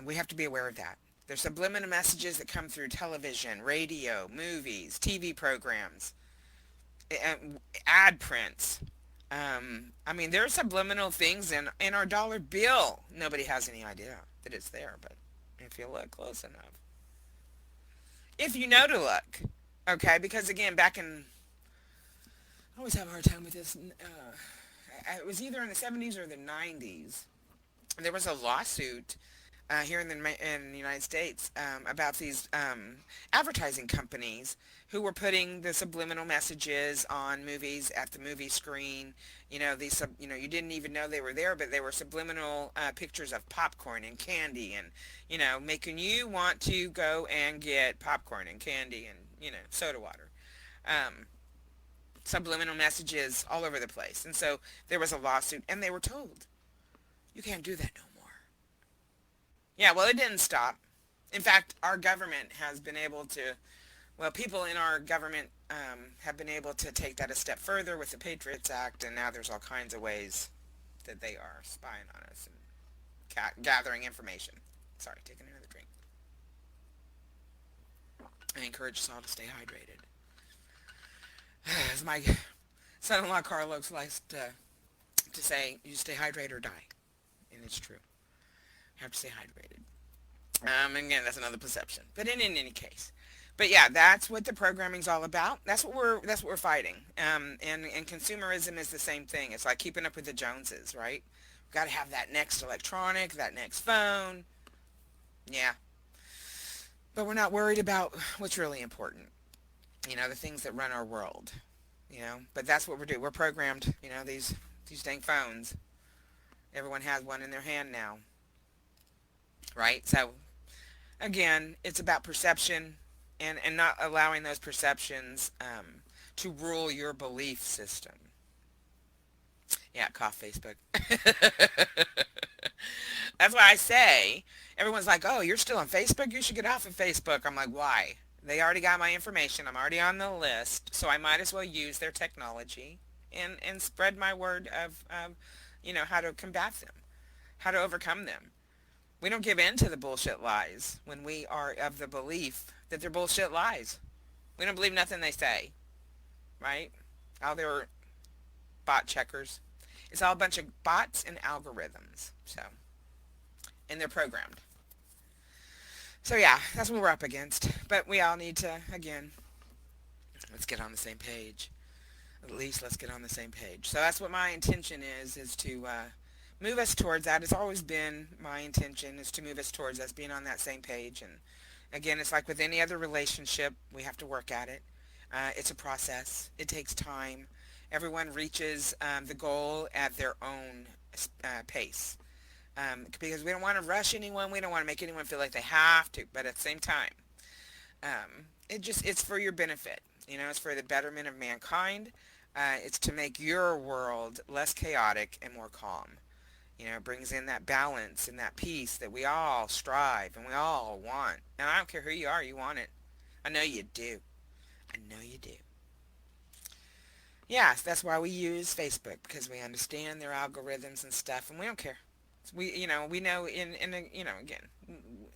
We have to be aware of that. There's subliminal messages that come through television, radio, movies, TV programs, ad prints. There's subliminal things in our dollar bill. Nobody has any idea that it's there, but if you look close enough. If you know to look. Okay, because again, I always have a hard time with this. It was either in the 70s or the 90s. There was a lawsuit here in the United States about these advertising companies who were putting the subliminal messages on movies at the movie screen. You didn't even know they were there, but they were subliminal pictures of popcorn and candy and, making you want to go and get popcorn and candy and, soda water. Subliminal messages all over the place. And so there was a lawsuit and they were told, you can't do that no more. Yeah, well, it didn't stop. In fact, our government has been able to, people in our government have been able to take that a step further with the Patriots Act, and now there's all kinds of ways that they are spying on us and gathering information. Sorry, taking another drink. I encourage us all to stay hydrated. As my son-in-law Carlos likes to say, you stay hydrated or die. And it's true. You have to stay hydrated. Again, that's another perception. But in any case. But yeah, that's what the programming's all about. That's what we're fighting. And consumerism is the same thing. It's like keeping up with the Joneses, right? We've got to have that next electronic, that next phone. Yeah. But we're not worried about what's really important. The things that run our world, But that's what we're doing. We're programmed, these dang phones. Everyone has one in their hand now, right? So, again, it's about perception and not allowing those perceptions to rule your belief system. Yeah, cough Facebook. That's why I say, everyone's like, oh, you're still on Facebook? You should get off of Facebook. I'm like, why? They already got my information. I'm already on the list. So I might as well use their technology and spread my word of, how to combat them, how to overcome them. We don't give in to the bullshit lies when we are of the belief that they're bullshit lies. We don't believe nothing they say, right? All their bot checkers. It's all a bunch of bots and algorithms. And they're programmed. So yeah, that's what we're up against. But we all need to, again, let's get on the same page. At least let's get on the same page. So that's what my intention is to move us towards that. It's always been my intention is to move us towards us being on that same page. And again, it's like with any other relationship, we have to work at it. It's a process. It takes time. Everyone reaches the goal at their own pace. Because we don't want to rush anyone. We don't want to make anyone feel like they have to. But at the same time, it's for your benefit. It's for the betterment of mankind. It's to make your world less chaotic and more calm. It brings in that balance and that peace that we all strive and we all want. And I don't care who you are, you want it. I know you do. I know you do. Yes, that's why we use Facebook, because we understand their algorithms and stuff, and we don't care. We know again,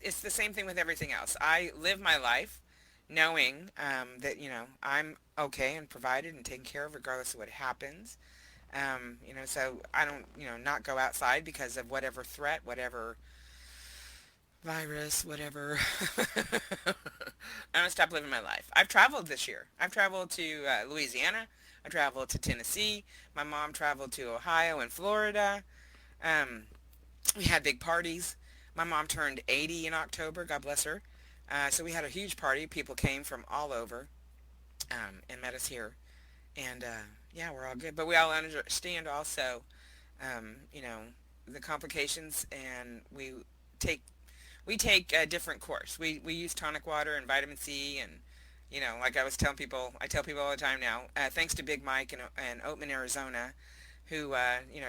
it's the same thing with everything else. I live my life knowing that, I'm okay and provided and taken care of regardless of what happens. So I don't, not go outside because of whatever threat, whatever virus, whatever. I'm going to stop living my life. I've traveled this year. I've traveled to Louisiana. I traveled to Tennessee. My mom traveled to Ohio and Florida. We had big parties. My mom turned 80 in October. God bless her. So we had a huge party. People came from all over and met us here. And, yeah, we're all good. But we all understand also, the complications, and we take a different course. We use tonic water and vitamin C, and, like I tell people all the time now, thanks to Big Mike and Oatman, Arizona, who,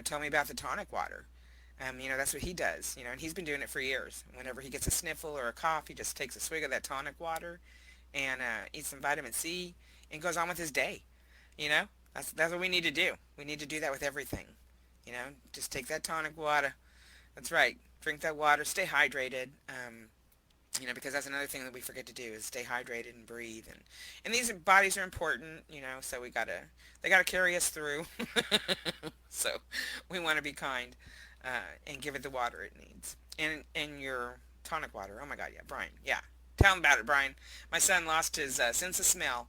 told me about the tonic water. That's what he does, and he's been doing it for years. Whenever he gets a sniffle or a cough, he just takes a swig of that tonic water and eats some vitamin C and goes on with his day. That's what we need to do. We need to do that with everything. Just take that tonic water. That's right. Drink that water. Stay hydrated. Because that's another thing that we forget to do is stay hydrated and breathe. And these bodies are important, so they gotta carry us through. So we want to be kind. And give it the water it needs. And your tonic water. Oh my God, yeah, Brian. Yeah. Tell him about it, Brian. My son lost his sense of smell.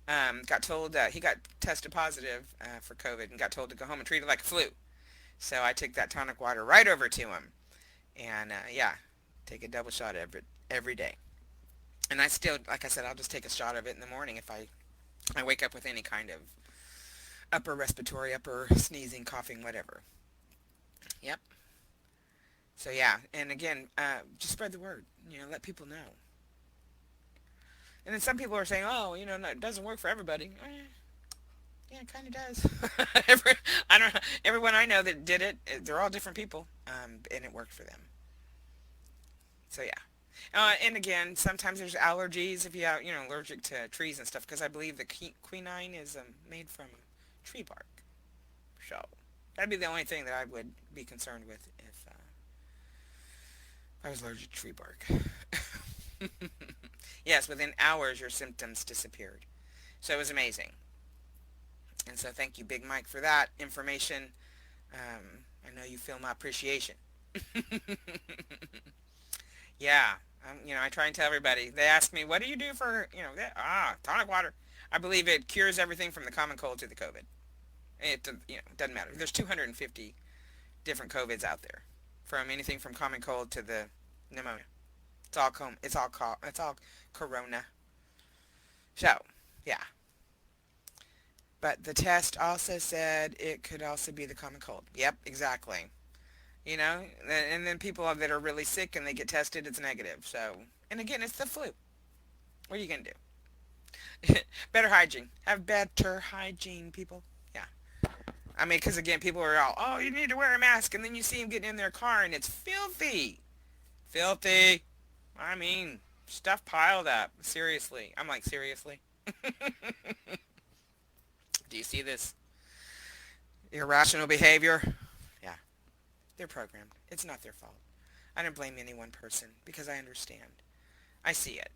Got told he got tested positive for COVID and got told to go home and treat it like a flu. So I took that tonic water right over to him. And yeah, take a double shot every day. And I still, like I said, I'll just take a shot of it in the morning if I wake up with any kind of upper sneezing, coughing, whatever. Yep. So yeah, and again, just spread the word. Let people know. And then some people are saying, "Oh, no, it doesn't work for everybody." Yeah, it kind of does. Everyone I know that did it, they're all different people, and it worked for them. So yeah. And again, sometimes there's allergies if you're allergic to trees and stuff, because I believe the quinine is made from tree bark. So that'd be the only thing that I would be concerned with if I was allergic to tree bark. Yes, within hours your symptoms disappeared. So it was amazing. And so thank you, Big Mike, for that information. I know you feel my appreciation. Yeah, I try and tell everybody. They ask me, what do you do for, tonic water. I believe it cures everything from the common cold to the COVID. It doesn't matter. There's 250 different COVIDs out there, from anything from common cold to the pneumonia. It's all corona. So Yeah. But the test also said it could also be the common cold. Yep, exactly. You know, and then people that are really sick and they get tested, it's negative. So, and again, it's the flu. What are you going to do? Better hygiene. Have better hygiene, people. Yeah. I mean, because again, people are all, oh, you need to wear a mask. And then you see them getting in their car and it's filthy. Filthy. I mean, stuff piled up. Seriously. I'm like, seriously? Do you see this irrational behavior? Yeah. They're programmed. It's not their fault. I don't blame any one person because I understand. I see it.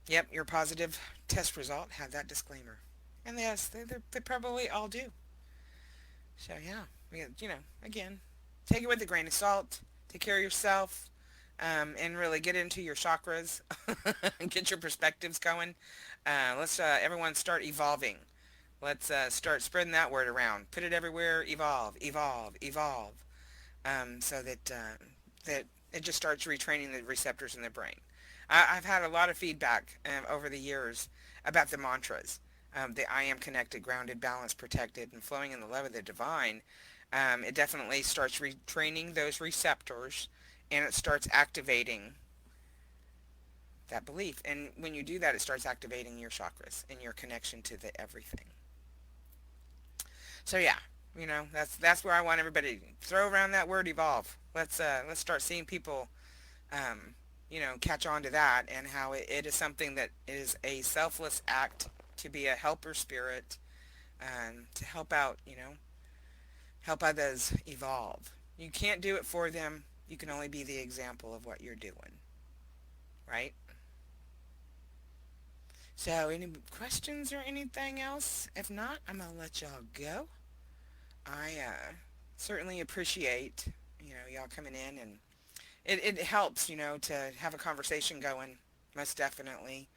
Yep, your positive test result had that disclaimer. And yes, they probably all do. So yeah, again, take it with a grain of salt. Take care of yourself, and really get into your chakras and get your perspectives going. Let's everyone start evolving. Let's start spreading that word around. Put it everywhere. Evolve, evolve, evolve. So that it just starts retraining the receptors in the brain. I've had a lot of feedback over the years about the mantras. The I am connected, grounded, balanced, protected, and flowing in the love of the divine. It definitely starts retraining those receptors, and it starts activating that belief. And when you do that, it starts activating your chakras and your connection to the everything. So yeah, that's where I want everybody to throw around that word evolve. Let's start seeing people catch on to that, and how it is something that is a selfless act to be a helper spirit, to help out, help others evolve. You can't do it for them. You can only be the example of what you're doing, right? So any questions or anything else? If not, I'm going to let y'all go. I certainly appreciate, y'all coming in, and it helps, to have a conversation going, most definitely.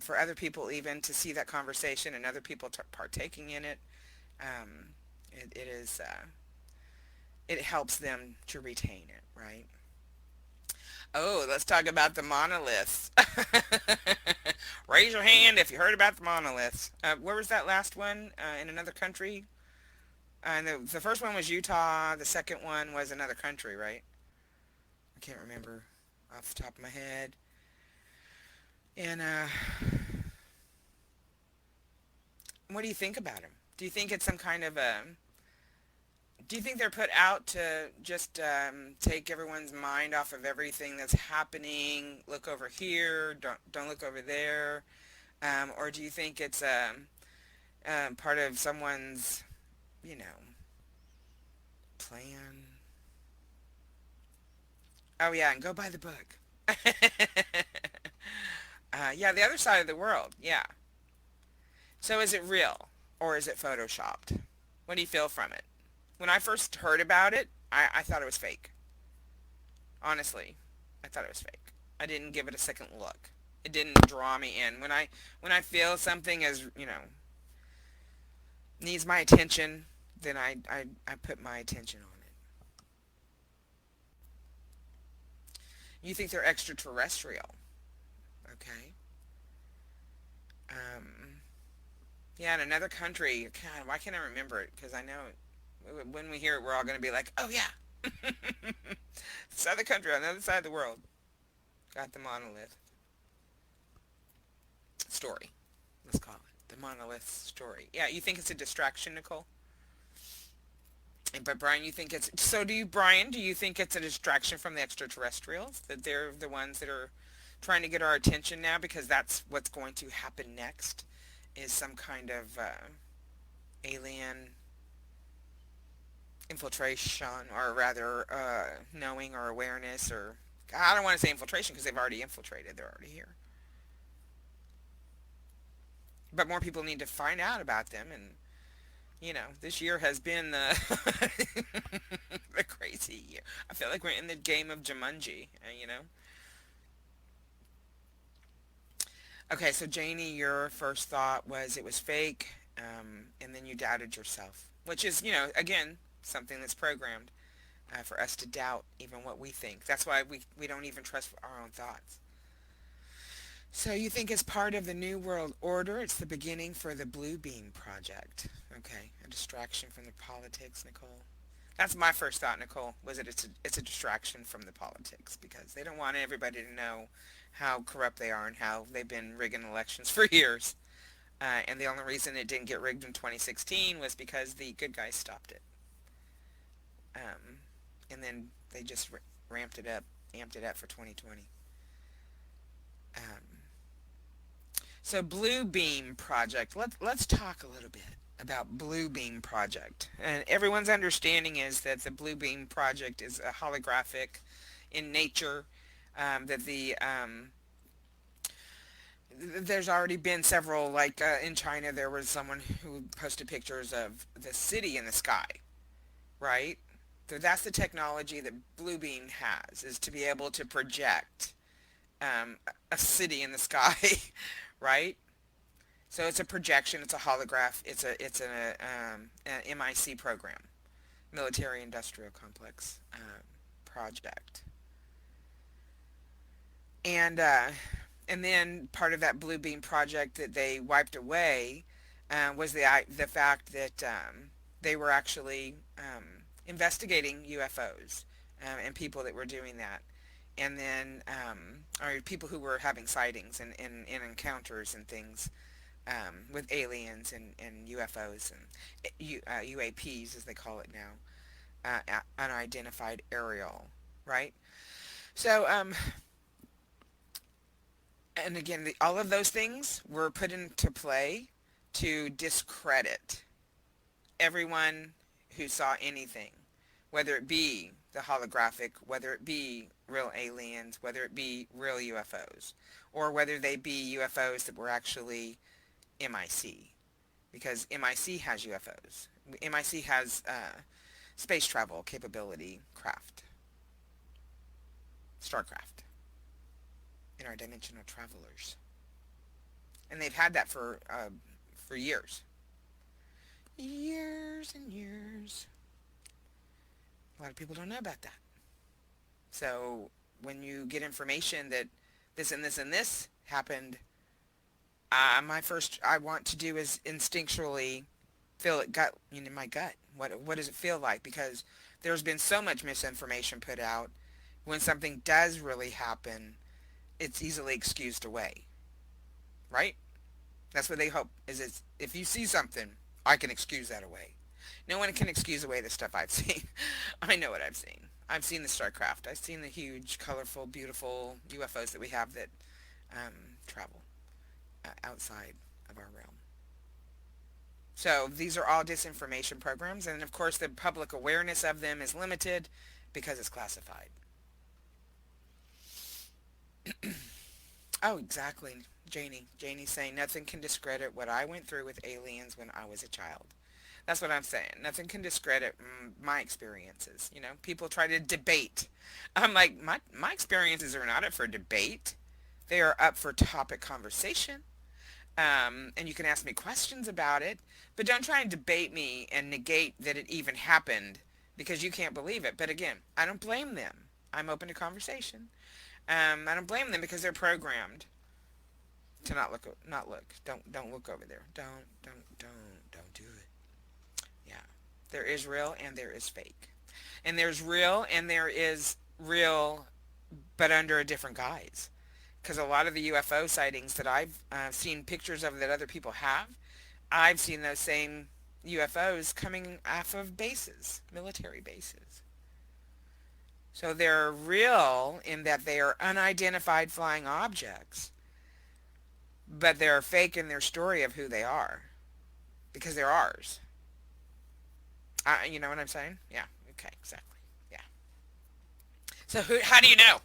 For other people even to see that conversation and other people partaking in it, um, it is, it helps them to retain it, right? Oh, let's talk about the monoliths. Raise your hand if you heard about the monoliths. Where was that last one? In another country? The first one was Utah. The second one was another country, right? I can't remember off the top of my head. And what do you think about them? Do you think it's some kind of a... Do you think they're put out to just take everyone's mind off of everything that's happening? Look over here, don't look over there, or do you think it's part of someone's, plan? Oh yeah, and go buy the book. Yeah, the other side of the world. Yeah. So is it real or is it photoshopped? What do you feel from it? When I first heard about it, I thought it was fake. Honestly, I thought it was fake. I didn't give it a second look. It didn't draw me in. When I feel something is, needs my attention, then I put my attention on it. You think they're extraterrestrial. Okay. Yeah, in another country. God, why can't I remember it? Because I know when we hear it, we're all going to be like, oh yeah. This other country on the other side of the world got the monolith story. Let's call it the monolith story. Yeah, you think it's a distraction, Nicole? But Brian, you think it's... So Brian, do you think it's a distraction from the extraterrestrials? That they're the ones that are trying to get our attention now because that's what's going to happen next, is some kind of alien infiltration, or rather knowing or awareness, or... I don't want to say infiltration because they've already infiltrated. They're already here. But more people need to find out about them, and this year has been the crazy year. I feel like we're in the game of Jumanji. Okay, so Janie, your first thought was it was fake, and then you doubted yourself, which is, again, something that's programmed for us to doubt even what we think. That's why we don't even trust our own thoughts. So you think it's part of the New World Order? It's the beginning for the Blue Beam Project. Okay, a distraction from the politics, Nicole. That's my first thought, Nicole, was that it's a distraction from the politics because they don't want everybody to know how corrupt they are and how they've been rigging elections for years. And the only reason it didn't get rigged in 2016 was because the good guys stopped it. Um, and then they just ramped it up, amped it up for 2020. Um, So Blue Beam Project. Let's talk a little bit about Blue Beam Project. And everyone's understanding is that the Blue Beam Project is a holographic in nature. That there's already been several, like in China, there was someone who posted pictures of the city in the sky, right? So that's the technology that Blue Beam has, is to be able to project a city in the sky, right? So it's a projection, it's a holograph, an MIC program, Military Industrial Complex project, and uh, and then part of that Blue Beam project that they wiped away was the fact that they were actually investigating UFOs and people that were doing that, and then or people who were having sightings and encounters and things with aliens and UFOs and UAPs as they call it now, unidentified aerial, right? So, and again, all of those things were put into play to discredit everyone who saw anything, whether it be the holographic, whether it be real aliens, whether it be real UFOs, or whether they be UFOs that were actually MIC, because MIC has UFOs. MIC has space travel capability craft, starcraft, interdimensional travelers, and they've had that for years, years and years. A lot of people don't know about that. So when you get information that this and this and this happened, my first I want to do is instinctually feel it in my gut. What does it feel like? Because there's been so much misinformation put out. When something does really happen, it's easily excused away, right? That's what they hope. If you see something, I can excuse that away. No one can excuse away the stuff I've seen. I know what I've seen. I've seen the starcraft. I've seen the huge, colorful, beautiful UFOs that we have that travel outside of our realm. So these are all disinformation programs, and of course the public awareness of them is limited because it's classified. Oh, exactly, Janie. Janie's saying nothing can discredit what I went through with aliens when I was a child. That's what I'm saying. Nothing can discredit my experiences. You know, people try to debate. I'm like, my experiences are not up for debate. They are up for topic conversation. And you can ask me questions about it, but don't try and debate me and negate that it even happened because you can't believe it. But again, I don't blame them. I'm open to conversation. I don't blame them because they're programmed to not look. Not look. Don't look over there. Don't do it. Yeah, there is real and there is fake, and there's real and there is real, but under a different guise. Because a lot of the UFO sightings that I've seen pictures of that other people have, I've seen those same UFOs coming off of bases, military bases. So they're real in that they are unidentified flying objects, but they're fake in their story of who they are, because they're ours. You know what I'm saying? Yeah, okay, exactly. Yeah. So how do you know?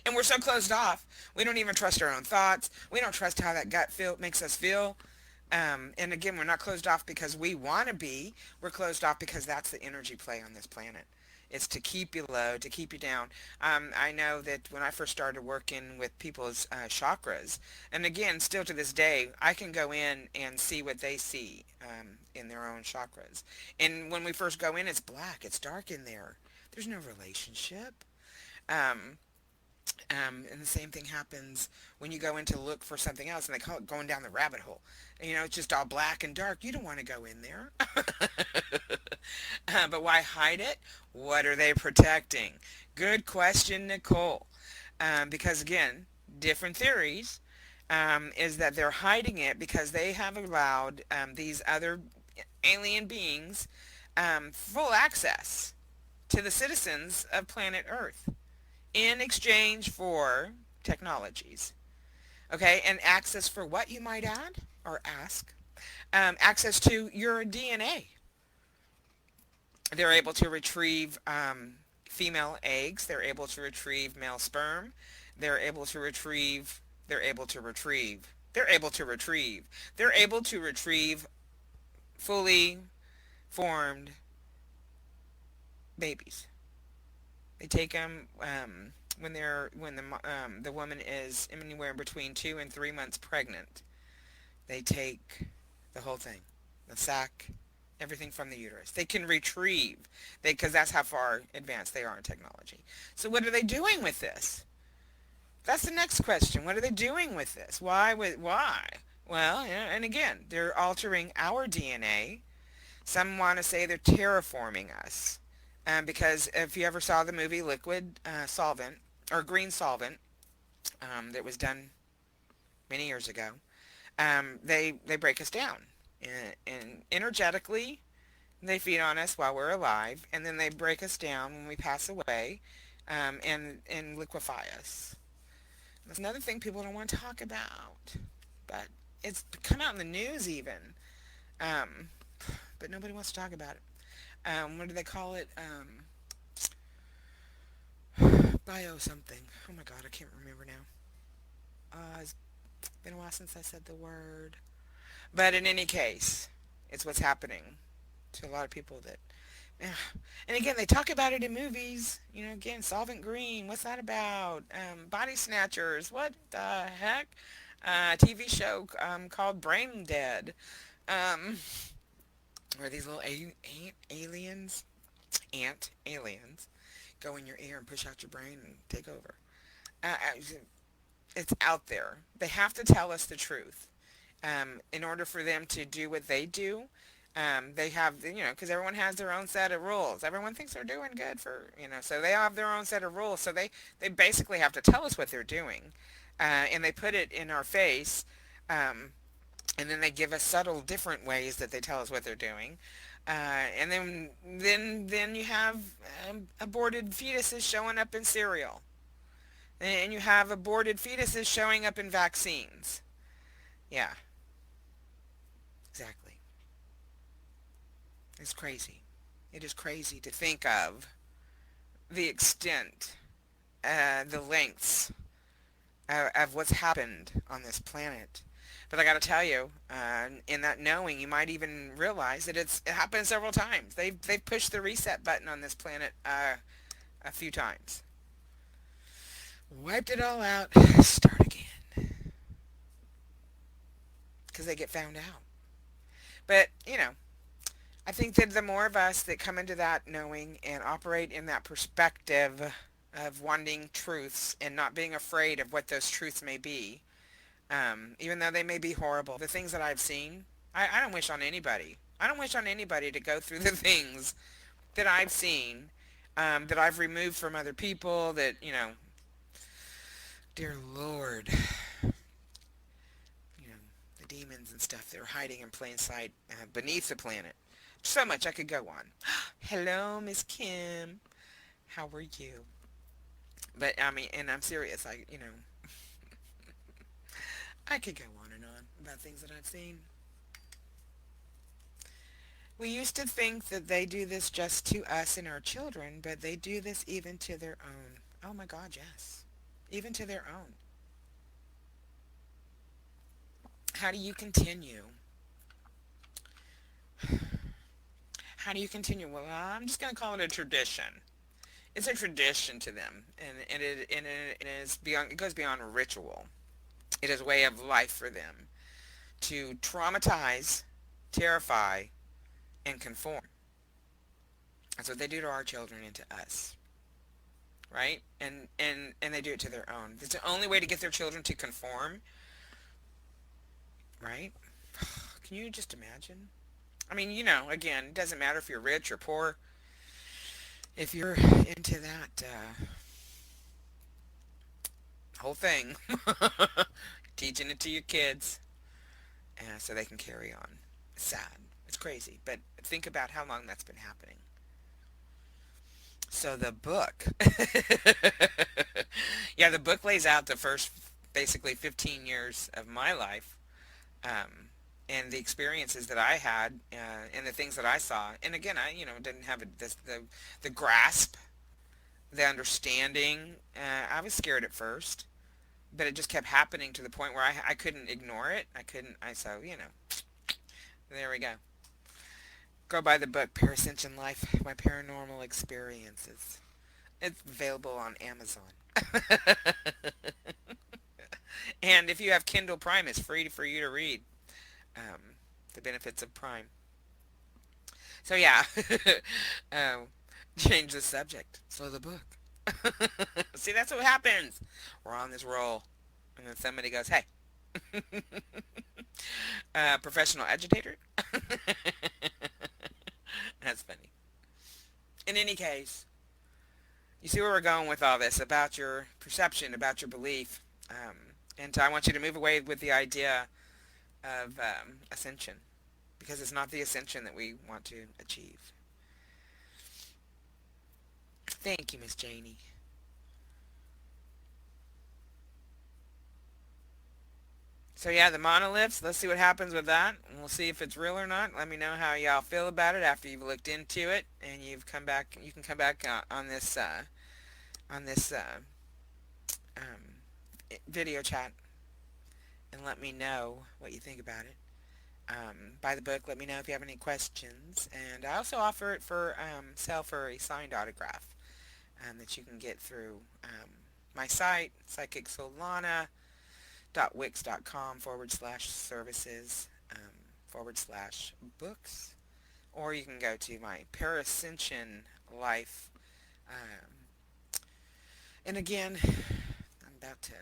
And we're so closed off. We don't even trust our own thoughts. We don't trust how that gut feel makes us feel. And again, we're not closed off because we want to be. We're closed off because that's the energy play on this planet. It's to keep you low, to keep you down. I know that when I first started working with people's chakras, and again, still to this day, I can go in and see what they see in their own chakras. And when we first go in, it's black. It's dark in there. There's no relationship. Um, And the same thing happens when you go in to look for something else, and they call it going down the rabbit hole. It's just all black and dark. You don't want to go in there. But why hide it? What are they protecting? Good question, Nicole. Because again, different theories is that they're hiding it because they have allowed these other alien beings full access to the citizens of planet Earth in exchange for technologies. Okay, and access for what, you might add or ask? Access to your DNA. They're able to retrieve female eggs. They're able to retrieve male sperm. They're able to retrieve. They're able to retrieve. They're able to retrieve. They're able to retrieve fully formed babies. They take them when the woman is anywhere between 2 and 3 months pregnant. They take the whole thing, the sac, everything from the uterus. They can retrieve, because that's how far advanced they are in technology. So what are they doing with this? That's the next question. What are they doing with this? Why? Why? Well, and again, they're altering our DNA. Some want to say they're terraforming us. Because if you ever saw the movie Liquid Solvent, or Green Solvent, that was done many years ago, they break us down. And energetically, they feed on us while we're alive, and then they break us down when we pass away, and liquefy us. That's another thing people don't want to talk about, but it's come out in the news even, um, but nobody wants to talk about it. What do they call it? Bio something. Oh my God, I can't remember now. It's been a while since I said the word. But in any case, it's what's happening to a lot of people that. Yeah. And again, they talk about it in movies. Again, Solvent Green. What's that about? Body Snatchers. What the heck? TV show called Brain Dead. Um, where these little aliens, ant aliens, go in your ear and push out your brain and take over. It's out there. They have to tell us the truth. In order for them to do what they do, they have, because everyone has their own set of rules. Everyone thinks they're doing good so they have their own set of rules. So they basically have to tell us what they're doing. And they put it in our face. And then they give us subtle different ways that they tell us what they're doing. And then you have aborted fetuses showing up in cereal. And you have aborted fetuses showing up in vaccines. Yeah, exactly. It's crazy. It is crazy to think of the extent, the lengths of what's happened on this planet. But I got to tell you, in that knowing, you might even realize that it happened several times. They've pushed the reset button on this planet a few times. Wiped it all out, start again, because they get found out. But I think that the more of us that come into that knowing and operate in that perspective of wanting truths and not being afraid of what those truths may be, even though they may be horrible, the things that I've seen, I don't wish on anybody. I don't wish on anybody to go through the things that I've seen, that I've removed from other people, that, dear Lord, the demons and stuff that are hiding in plain sight beneath the planet. So much I could go on. Hello, Miss Kim. How are you? But, and I'm serious. I could go on and on about things that I've seen. We used to think that they do this just to us and our children, but they do this even to their own. Oh my God, yes. Even to their own. How do you continue? How do you continue? Well, I'm just going to call it a tradition. It's a tradition to them, and it is beyond. It goes beyond a ritual. It is a way of life for them to traumatize, terrify, and conform. That's what they do to our children and to us. right? And they do it to their own. It's the only way to get their children to conform, right? Can you just imagine? I mean, again, it doesn't matter if you're rich or poor. If you're into that whole thing, teaching it to your kids, so they can carry on. It's sad. It's crazy. But think about how long that's been happening. So the book, yeah, the book lays out the first basically 15 years of my life, and the experiences that I had, and the things that I saw. And again, I didn't have the grasp, the understanding. I was scared at first, but it just kept happening to the point where I couldn't ignore it. So there we go. Go buy the book, Parascension Life, My Paranormal Experiences. It's available on Amazon. And if you have Kindle Prime, it's free for you to read. The benefits of Prime. So yeah, change the subject. So the book. See, that's what happens. We're on this roll. And then somebody goes, hey. Professional agitator? That's funny. In any case, you see where we're going with all this, about your perception, about your belief. And I want you to move away with the idea of ascension, because it's not the ascension that we want to achieve. Thank you, Miss Janie. So yeah, the monoliths, let's see what happens with that, and we'll see if it's real or not. Let me know how y'all feel about it after you've looked into it, and you can come back on this video chat and let me know what you think about it. Buy the book, let me know if you have any questions, and I also offer it for sale for a signed autograph that you can get through my site, Psychic Solana. .wix.com/services /books, or you can go to my Parascension Life. And again, I'm about to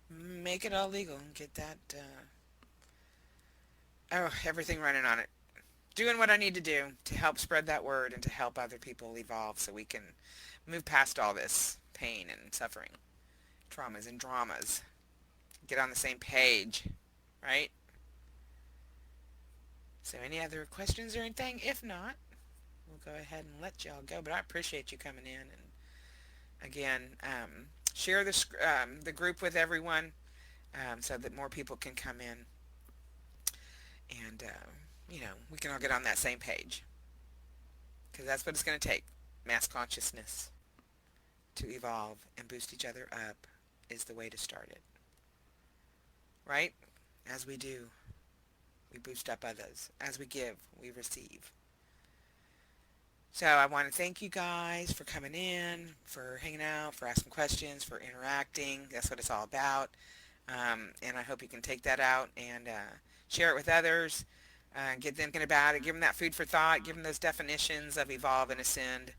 make it all legal and get that everything running on it. Doing what I need to do to help spread that word and to help other people evolve so we can move past all this pain and suffering, traumas and dramas. Get on the same page, right? So any other questions or anything? If not, we'll go ahead and let y'all go. But I appreciate you coming in. And again, share the group with everyone so that more people can come in. And, we can all get on that same page. Because that's what it's going to take. Mass consciousness to evolve and boost each other up is the way to start it. Right? As we do, we boost up others. As we give, we receive. So I want to thank you guys for coming in, for hanging out, for asking questions, for interacting. That's what it's all about. And I hope you can take that out and share it with others. Get them thinking about it. Give them that food for thought. Give them those definitions of evolve and ascend.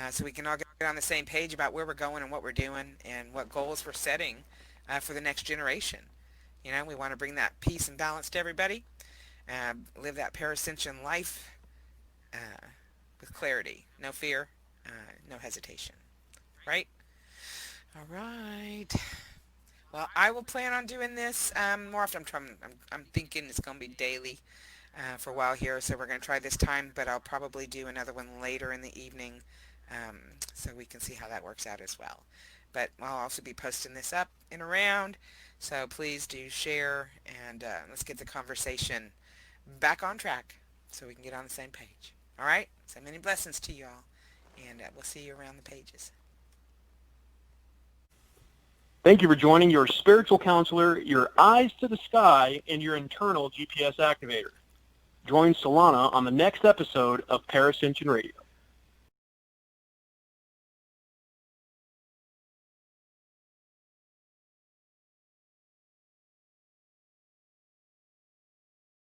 So we can all get on the same page about where we're going and what we're doing and what goals we're setting for the next generation. We want to bring that peace and balance to everybody. Live that Parascension life with clarity. No fear, no hesitation. Right? All right. Well, I will plan on doing this more often. I'm thinking it's going to be daily for a while here, so we're going to try this time, but I'll probably do another one later in the evening so we can see how that works out as well. But I'll also be posting this up and around. So please do share, and let's get the conversation back on track so we can get on the same page. All right? So many blessings to you all, and we'll see you around the pages. Thank you for joining your spiritual counselor, your eyes to the sky, and your internal GPS activator. Join Solana on the next episode of Parascension Radio.